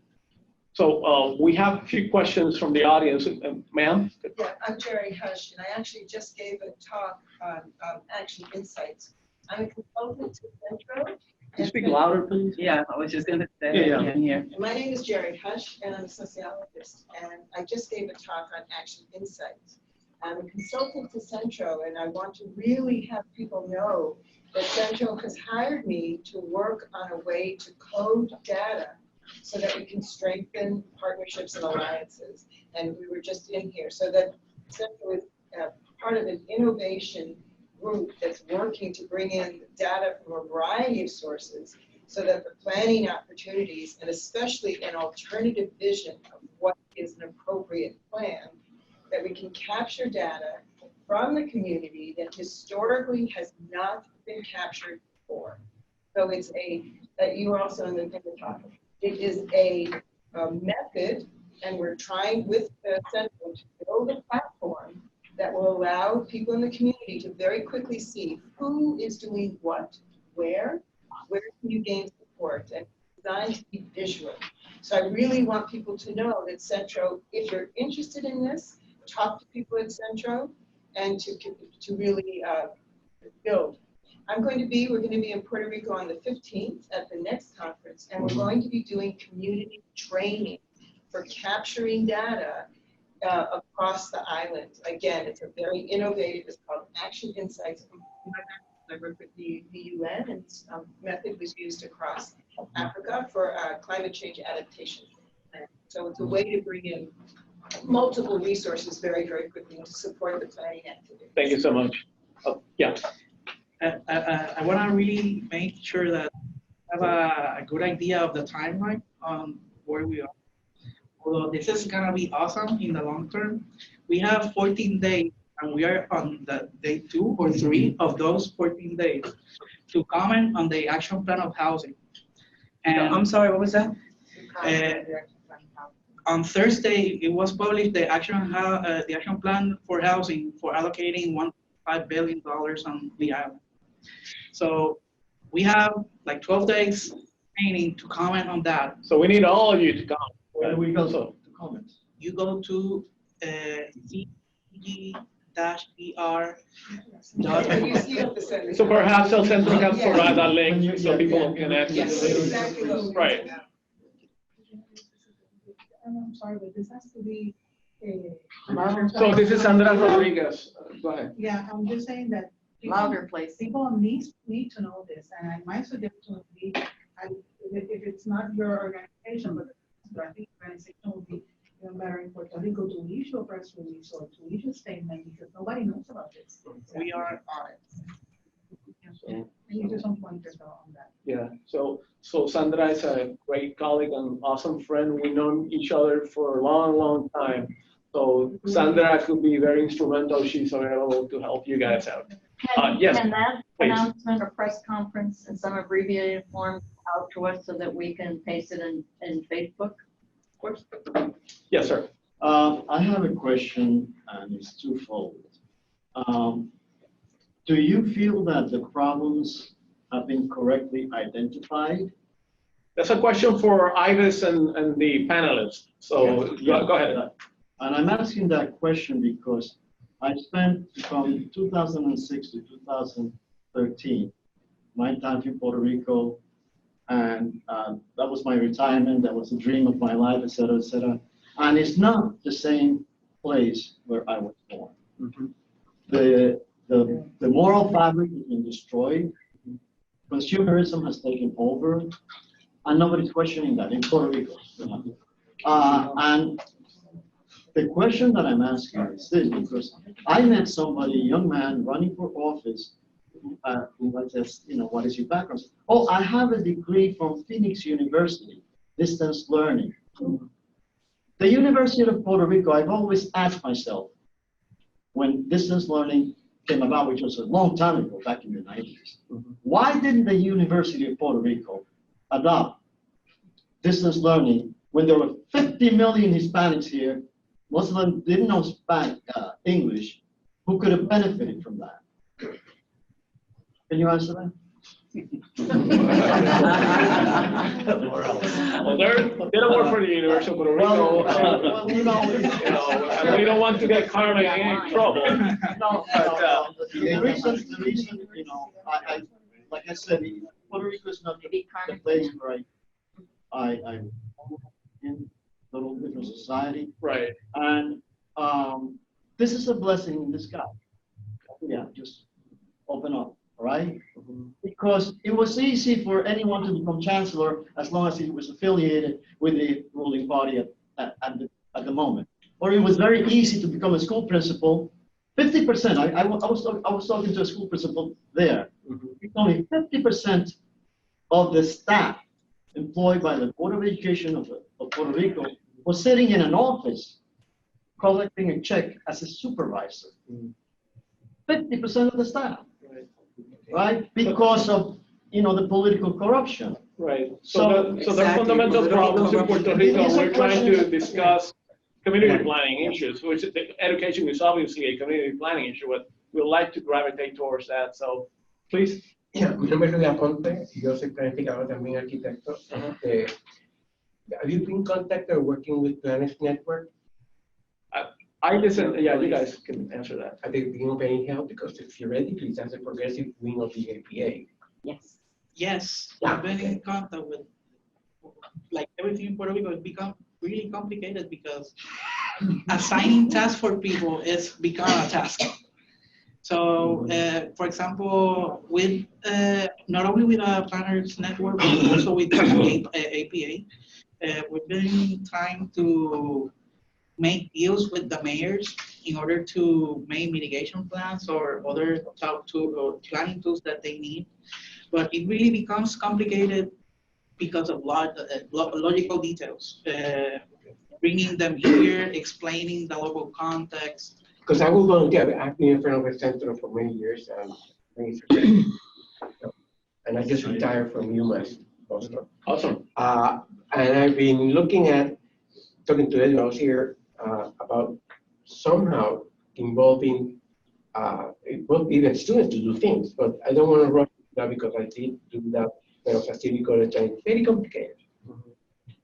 So we have a few questions from the audience. Ma'am? Yeah, I'm Jerry Hush, and I actually just gave a talk on Action Insights. I'm a consultant to Centro. Can you speak louder, please? Yeah, I was just going to say here. My name is Jerry Hush, and I'm a sociologist, and I just gave a talk on Action Insights. I'm a consultant to Centro, and I want to really have people know that Centro has hired me to work on a way to code data so that we can strengthen partnerships and alliances. And we were just in here, so that Centro is part of an innovation group that's working to bring in data from a variety of sources so that the planning opportunities, and especially an alternative vision of what is an appropriate plan, that we can capture data from the community that historically has not been captured before. So it's that you were also in the talk. It is a method, and we're trying with the Centro to build a platform that will allow people in the community to very quickly see who is doing what, where can you gain support, and designed to be visual. So I really want people to know that Centro, if you're interested in this, talk to people at Centro and to really build. We're going to be in Puerto Rico on the 15th at the next conference, and we're going to be doing community training for capturing data across the island. Again, it's a very innovative, it's called Action Insights. I work with the UN, and method was used across Africa for climate change adaptation. So it's a way to bring in multiple resources very, very quickly to support the planning activity. Thank you so much. Yeah. I want to really make sure that I have a good idea of the timeline on where we are. Although this is going to be awesome in the long term, we have 14 days, and we are on the day 2 or 3 of those 14 days to comment on the action plan of housing. And I'm sorry, what was that? On Thursday, it was published the action plan for housing for allocating $1.5 billion on the island. So we have like 12 days remaining to comment on that. So we need all of you to come. Where do we go to comment? You go to er. You see up the sentence. So perhaps El Centro can Yeah. provide that link so people can access Yes, it. exactly what we Right. said. I'm sorry, but this has to be. So this is Sandra Rodríguez. Go ahead. Yeah, I'm just saying that. people- Louder, please. People need to know this, and my suggestion would be, if it's not your organization, but I think organization would be even better in Puerto Rico to issue a press release or to issue a statement, because nobody knows about this. We are on it. And you do some pointers on that. Yeah, so Sandra is a great colleague and awesome friend. We've known each other for a long, long time. So Sandra could be very instrumental. She's available to help you guys out. Yes, Can that please. announcement or press conference in some abbreviated form out to us so that we can paste it in Facebook? Of course. Yes, sir. I have a question, and it's twofold. Do you feel that the problems have been correctly identified? That's a question for Ivis and the panelists. So go ahead. And I'm asking that question because I spent from 2006 to 2013 my time in Puerto Rico, and that was my retirement. That was the dream of my life, et cetera, et cetera. And it's not the same place where I was born. Mm-hmm. The moral fabric has been destroyed. Consumerism has taken over, and nobody's questioning that in Puerto Rico. And the question that I'm asking is this, because I met somebody, a young man running for office, who was just, what is your background? Oh, I have a degree from Phoenix University, distance learning. The University of Puerto Rico, I've always asked myself, when distance learning came about, which was a long time ago, back in the 90s, why didn't the University of Puerto Rico adopt distance learning when there were 50 million Hispanics here? Most of them didn't know English, who could have benefited from that? Can you answer that? Well, they don't work for the University of Puerto Rico. And we don't want to get Carmen in any trouble. The reason, like I said, Puerto Rico is not the place where I'm in a little different society. Right. And this is a blessing in disguise. Yeah, just open up, all right? Because it was easy for anyone to become chancellor as long as he was affiliated with the ruling party at the moment. Or it was very easy to become a school principal. 50%, I was talking to a school principal there. Only 50% of the staff employed by the Board of Education of Puerto Rico was sitting in an office collecting a check as a supervisor. 50% of the staff, right? Because of the political corruption. Right. So there are fundamental problems in Puerto Rico. We're trying to discuss community planning issues, which education is obviously a community planning issue, but we'd like to gravitate towards that. So please. Yeah, mi nombre es Rubén Monte, yo soy planificador también arquitecto. Have you been contacted or working with Planners Network? I listen, yeah, you guys can answer that. Have they been of any help? Because theoretically, that's a progressive wing of the APA. Yes. Yes, I've been in contact with, like everything in Puerto Rico has become really complicated because assigning tasks for people is become a task. So, for example, with not only with a planners network, but also with APA, we've been trying to make deals with the mayors in order to make mitigation plans or other planning tools that they need. But it really becomes complicated because of logical details. Bringing them here, explaining the local context. Because I will volunteer. I've been in front of a center for many years, and I just retired from UMass Boston. Awesome. And I've been looking at, talking to Edwin here about somehow involving even students to do things. But I don't want to rush that because I did do that when I was at City College, and it's very complicated.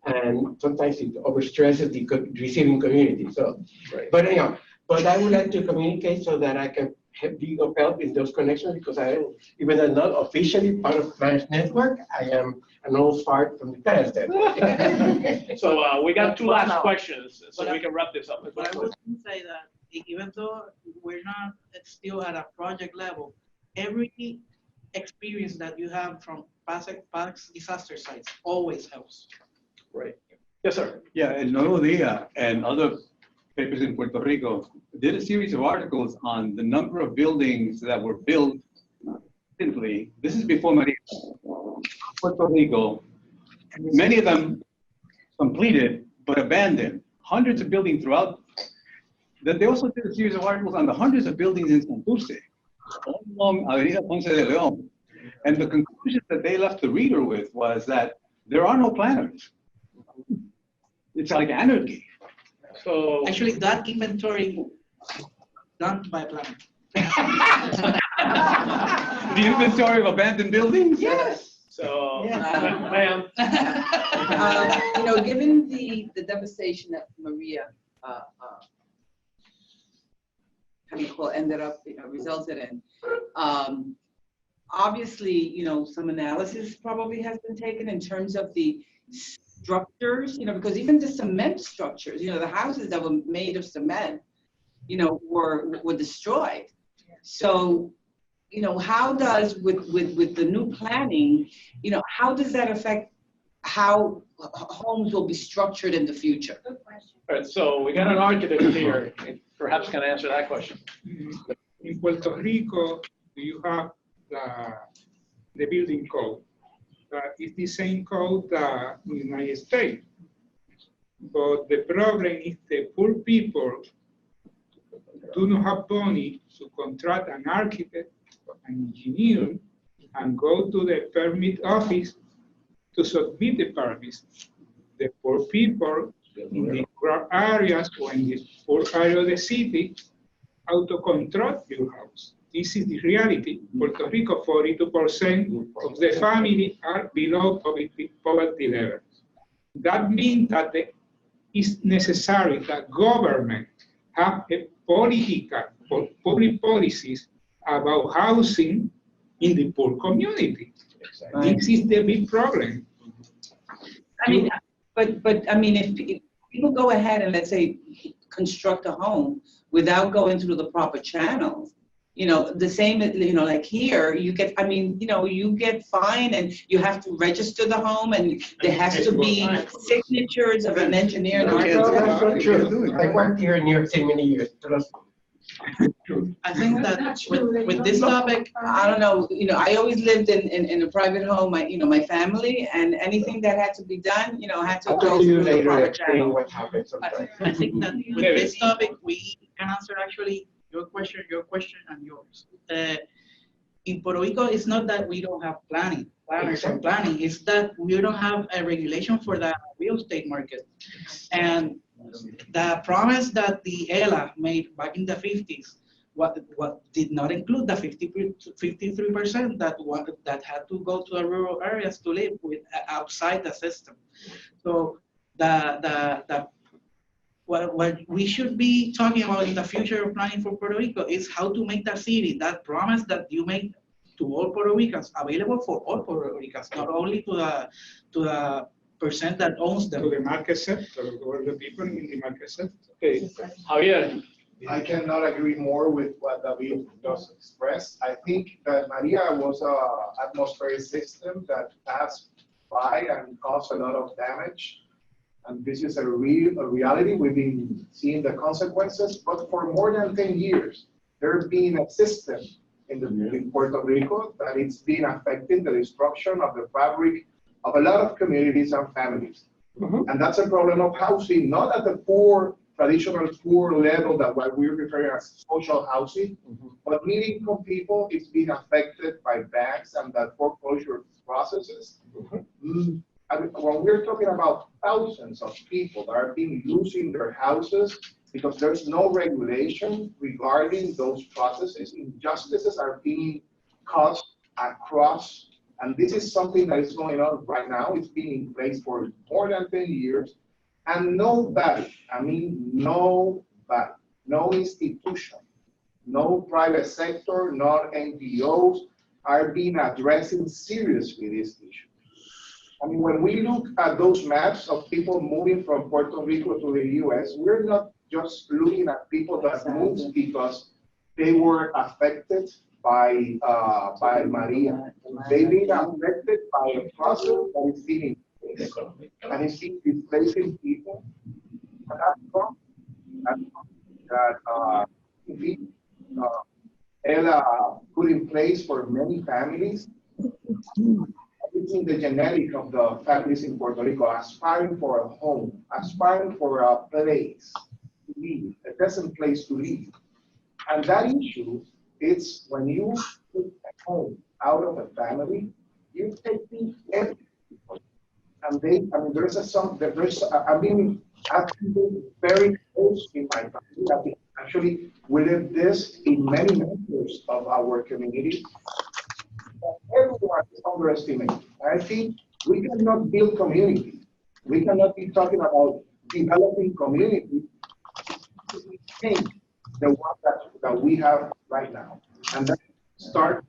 And sometimes it overstresses the receiving community. So, right. But anyhow, But I would like to communicate so that I can be of help in those connections, because even though I'm not officially part of Planners Network, I am an old fart from the Planners Network. So we got two last questions, so we can wrap this up. But I would say that even though we're not still at a project level, every experience that you have from past disaster sites always helps. Right. Yes, sir. Yeah, El Nuevo Dia and other papers in Puerto Rico did a series of articles on the number of buildings that were built recently. This is before Maria. Puerto Rico, many of them completed but abandoned. Hundreds of buildings throughout. Then they also did a series of articles on the hundreds of buildings in Santurce, all along Avenida Ponce de León. And the conclusion that they left the reader with was that there are no planners. It's like anarchy. So Actually, that inventory done by planning. The inventory of abandoned buildings? Yes. So, Yeah. ma'am. You know, given the devastation that Maria, how do you call, ended up, resulted in, obviously, you know, some analysis probably has been taken in terms of the structures, you know, because even the cement structures, you know, the houses that were made of cement, you know, were destroyed. So, you know, how does, with the new planning, you know, how does that affect how homes will be structured in the future? All right, so we got an architect here, perhaps can answer that question. In Puerto Rico, you have the building code. It's the same code in the United States. But the problem is the poor people do not have money to contract an architect, an engineer, and go to the permit office to submit the permits. The poor people in the rural areas or in the poor area of the city auto-contract your house. This is the reality. Puerto Rico, 42% of the family are below poverty level. That means that it's necessary that government have a public policies about housing in the poor community. Exactly. This is the big problem. I mean, but I mean, if people go ahead and let's say construct a home without going through the proper channels, you know, the same, you know, like here, you get, I mean, you know, you get fined and you have to register the home and there has to be signatures of an engineer. That's not true. I worked here in New York City many years. I think that with this topic, I don't know, you know, I always lived in a private home, you know, my family, and anything that had to be done, you know, had to go through the proper channel. I think that with this topic, we can answer actually your question, and yours. In Puerto Rico, it's not that we don't have planners or planning, it's that we don't have a regulation for the real estate market. And the promise that the ELA made back in the 50s, what did not include the 53% that had to go to the rural areas to live with outside the system. So what we should be talking about in the future of planning for Puerto Rico is how to make that city, that promise that you make to all Puerto Ricans, available for all Puerto Ricans, not only to the percent that owns them. To the market sector, or the people in the market sector. Okay, Javier. I cannot agree more with what David just expressed. I think that Maria was an atmospheric system that passed by and caused a lot of damage. And this is a reality. We've been seeing the consequences, but for more than 10 years, there's been a system in Puerto Rico that it's been affecting the destruction of the fabric of a lot of communities and families. Mm-hmm. And that's a problem of housing, not at the traditional poor level that what we're referring as social housing, mm-hmm. but middle-income people, it's been affected by banks and that foreclosure processes. Mm-hmm. And when we're talking about thousands of people that are being losing their houses because there's no regulation regarding those processes, injustices are being caused across. And this is something that is going on right now. It's been in place for more than 10 years. And nobody, I mean, nobody no institution, no private sector, nor NGOs are being addressing seriously this issue. I mean, when we look at those maps of people moving from Puerto Rico to the US, we're not just looking at people that moved because they were affected by Maria. They've been affected by a process that is being in place, and it's displacing people. And that's that Ella put in place for many families. It's in the genetic of the families in Puerto Rico, aspiring for a home, aspiring for a place to live, a decent place to live. And that issue, it's when you put a home out of a family, you're taking everything. And I've been very close in my family. Actually, we live this in many members of our community. Everyone is underestimated. I think we cannot build community. We cannot be talking about developing community to change the one that we have right now. And then start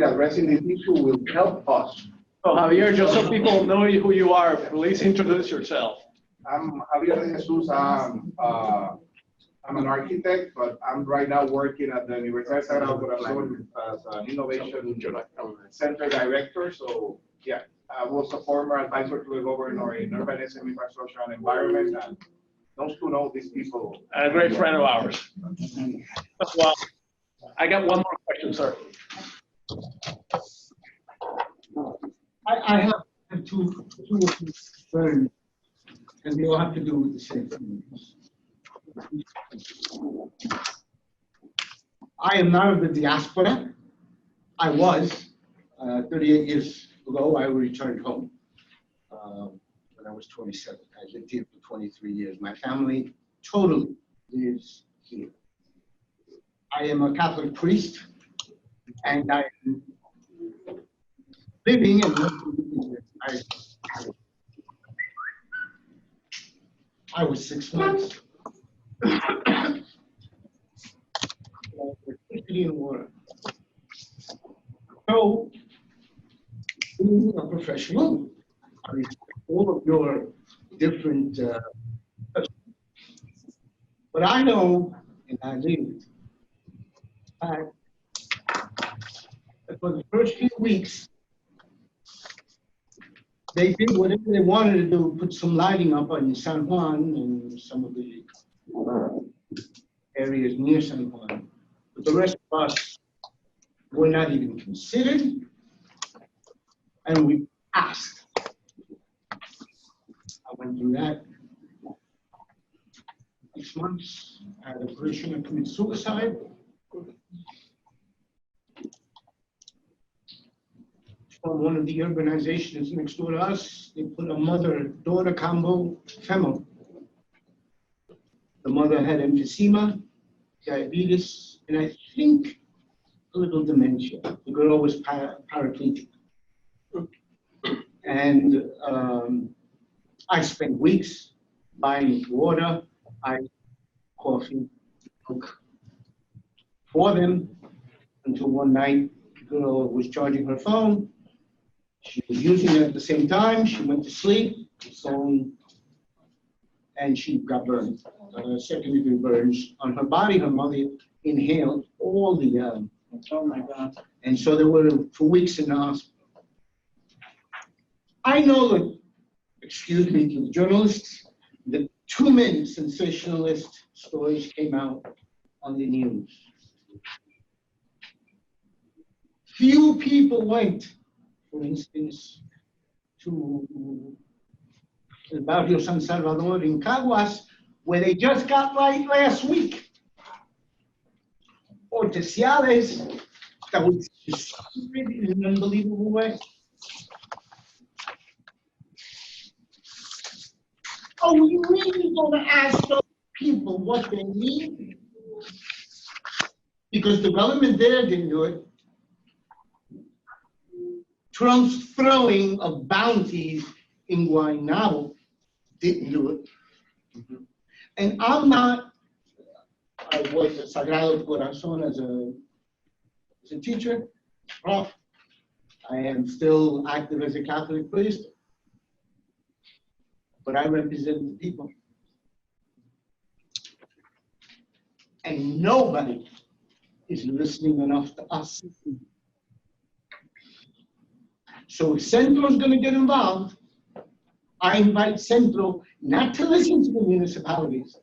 addressing this issue will help us. So Javier, just so people know who you are, please introduce yourself. I'm Javier de Jesus. I'm an architect, but I'm right now working at the Universidad Sagrado Corazón as an innovation center director. So yeah, I was a former advisor to the governor in urbanism, infrastructure, and environment, and those who know these people. And a great friend of ours. Well, I got one more question, sir. I have two concerns, and they all have to do with the same thing. I am not of the diaspora. I was 38 years ago. I returned home when I was 27. I lived here for 23 years. My family totally lives here. I am a Catholic priest, and I am living and working here. I was 6 months. So, being a professional, I respect all of your different, but I know, and I lived, that for the first few weeks, they did whatever they wanted to do, put some lighting up on San Juan and some of the areas near San Juan. But the rest of us were not even considered, and we asked. I went through that. 6 months, I had a parishioner commit suicide. From one of the urbanizations next door to us, they put a mother-daughter combo FEMO. The mother had emphysema, diabetes, and I think a little dementia. The girl was paraplegic. And I spent weeks buying water, ice, coffee, milk for them until one night the girl was charging her phone. She was using it at the same time. She went to sleep, and she got burned. Second-degree burns on her body. Her mother inhaled all the, oh my God. And so they were for weeks in the hospital. I know that, excuse me to the journalists, that too many sensationalist stories came out on the news. Few people went, for instance, to El Barrio San Salvador in Caguas, where they just got right last week. Or to Ciales, that was in an unbelievable way. Are we really going to ask those people what they need? Because the government there didn't do it. Trump's throwing of bounties in Guaynabo didn't do it. And I'm not, I was at Sagrado Corazon as a teacher, prof. I am still active as a Catholic priest, but I represent the people. And nobody is listening enough to us. So if Centro is going to get involved, I invite Centro not to listen to the municipalities,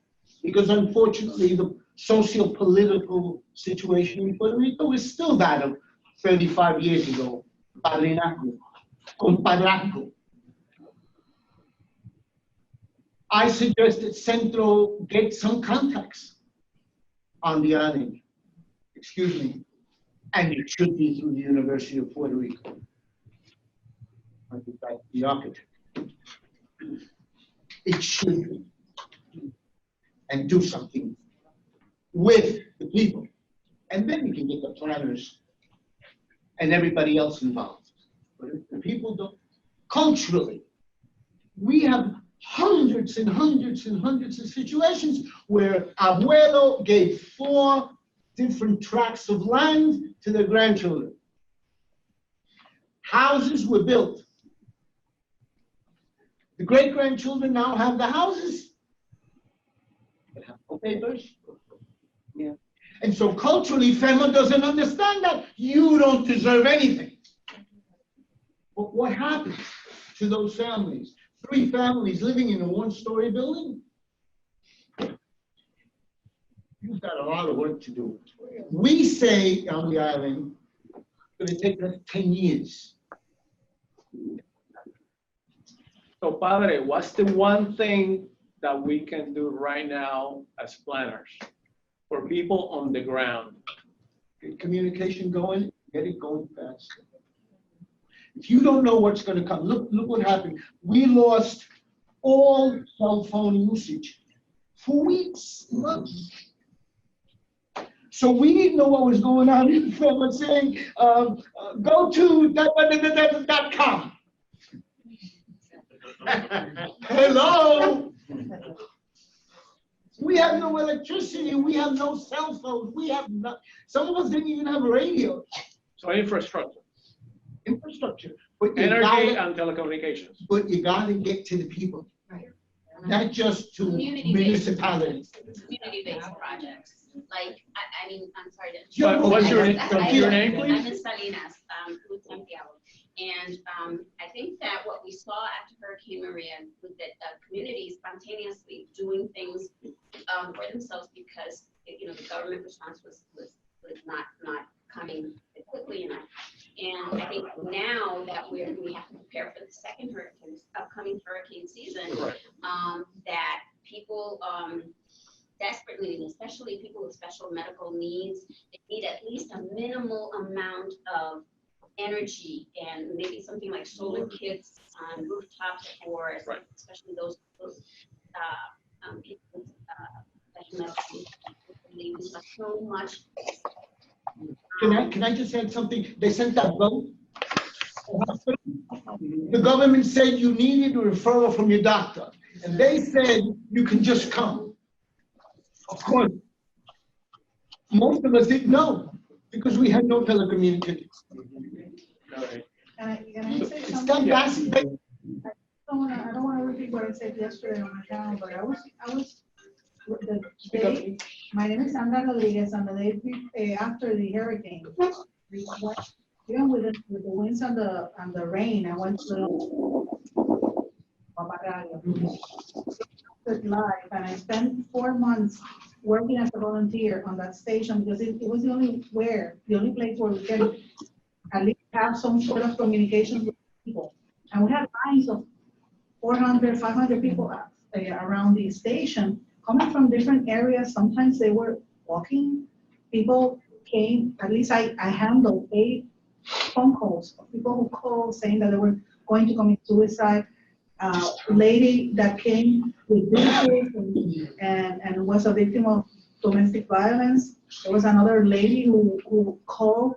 because unfortunately the socio-political situation in Puerto Rico is still that of 35 years ago, padrinaco, compadrazgo. I suggest that Centro get some contacts on the island, excuse me, and it should be through the University of Puerto Rico. I think that's the architect. It should be. And do something with the people. And then you can get the planners and everybody else involved. But if the people don't, culturally, we have hundreds and hundreds and hundreds of situations where abuelo gave 4 different tracts of land to their grandchildren. Houses were built. The great-grandchildren now have the houses, but have no papers. Yeah. And so culturally, FEMA doesn't understand that. You don't deserve anything. But what happens to those families? 3 families living in a 1-story building? You've got a lot of work to do. We say on the island, it's going to take us 10 years. So, Padre, what's the one thing that we can do right now as planners for people on the ground? Get communication going, get it going fast. If you don't know what's going to come, look what happened. We lost all cell phone usage for weeks, months. So we didn't know what was going on. People were saying, go to .com. Hello. We have no electricity. We have no cell phones. We have not. Some of us didn't even have a radio. So infrastructure. Infrastructure. But Energy and telecommunications. But you got to get to the people. Right. Not just to municipalities. Community-based projects. Like, I mean, I'm sorry to. What's your name, please? I'm in Salinas, with Santiago. And I think that what we saw after Hurricane Maria was that communities spontaneously doing things for themselves because the government response was not coming quickly enough. And I think now that we have to prepare for the second upcoming hurricane season, that people desperately need, especially people with special medical needs, they need at least a minimal amount of energy and maybe something like solar kits on rooftops for especially those people with special medical needs. So much. Can I just add something? They sent that vote. The government said you needed a referral from your doctor, and they said you can just come. Of course, most of us didn't know because we had no telecommunications. Can I say something? I don't want to repeat what I said yesterday on my channel, but I was the day, my name is Sandra Rodríguez, and the day after the hurricane, even with the winds and the rain, I went to live, and I spent 4 months working as a volunteer on that station because it was the only place where we can at least have some sort of communication with people. And we had lines of 400, 500 people around the station coming from different areas. Sometimes they were walking. People came, at least I handled 8 phone calls of people who called saying that they were going to commit suicide. Lady that came with visitors and was a victim of domestic violence. There was another lady who called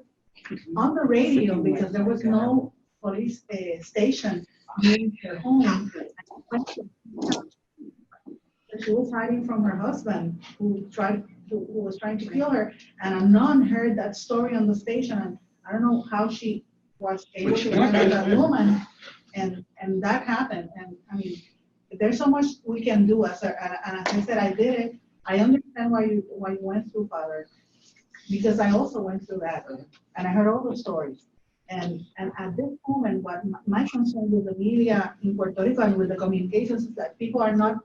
on the radio because there was no police station near her home. she was hiding from her husband who was trying to kill her. And a nun heard that story on the station, and I don't know how she was able to handle that woman, and that happened. And I mean, there's so much we can do. And as I said, I did it. I understand why you went through, Father, because I also went through that, and I heard all the stories. And at this moment, what my concern with the media in Puerto Rico and with the communications is that people are not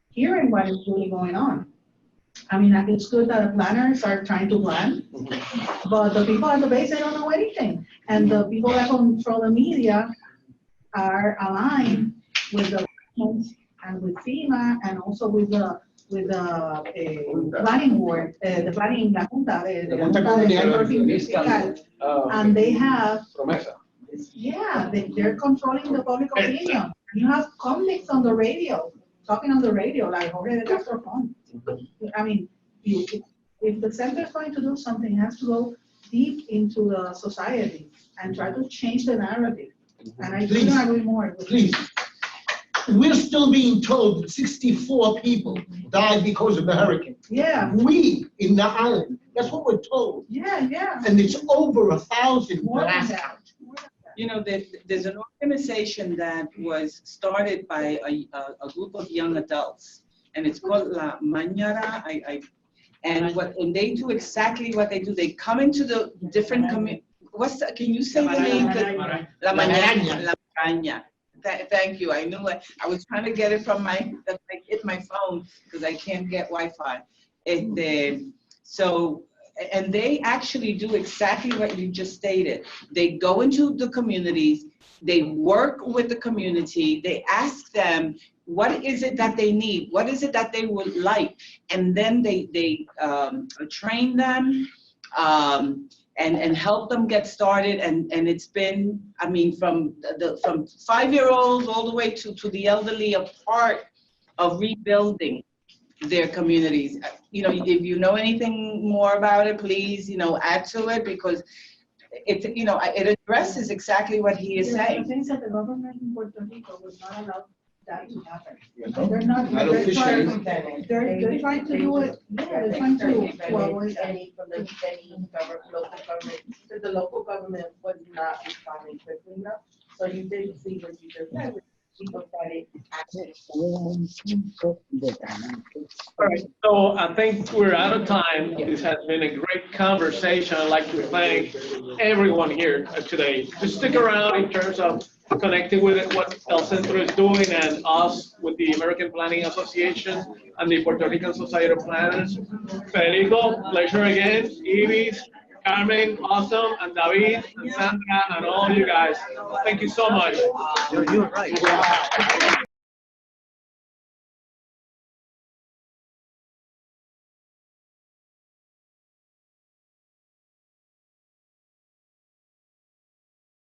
hearing what is really going on. I mean, it's good that the planners are trying to plan, but the people at the base, they don't know anything. And the people that control the media are aligned with the and with FEMA and also with the planning board, the planning, la Junta, and they have, yeah, they're controlling the public opinion. You have convicts on the radio, talking on the radio, like Jorge de Castro Font. I mean, if the center is going to do something, it has to go deep into the society and try to change the narrative. And I couldn't agree more. Please. We're still being told that 64 people died because of the hurricane. Yeah. We in the island. That's what we're told. Yeah, yeah. And it's over 1,000 last count. You know, there's an organization that was started by a group of young adults, and it's called La Mañana. And they do exactly what they do. They come into the different communities. Can you say the name? La Mañana. La Mañana. Thank you. I knew it. I was trying to get it from my phone because I can't get Wi-Fi. And they actually do exactly what you just stated. They go into the communities, they work with the community, they ask them, what is it that they need? What is it that they would like? And then they train them, and help them get started, and it's been, I mean, from 5-year-olds all the way to the elderly, a part of rebuilding their communities. You know, if you know anything more about it, please, add to it, because it addresses exactly what he is saying. The things that the government in Puerto Rico was not allowed that to happen. They're trying to do it. Yeah, they're trying to avoid any from the local government, because the local government was not responding quickly enough. So you didn't see what you just said. People started acting. All right, so I think we're out of time. This has been a great conversation. I'd like to thank everyone here today. Just stick around in terms of connecting with it, what El Centro is doing, and us with the American Planning Association and the Puerto Rican Society of Planners. Federico, pleasure again. Ivis, Carmen, awesome, and David, and Sandra, and all you guys. Thank you so much. You're right.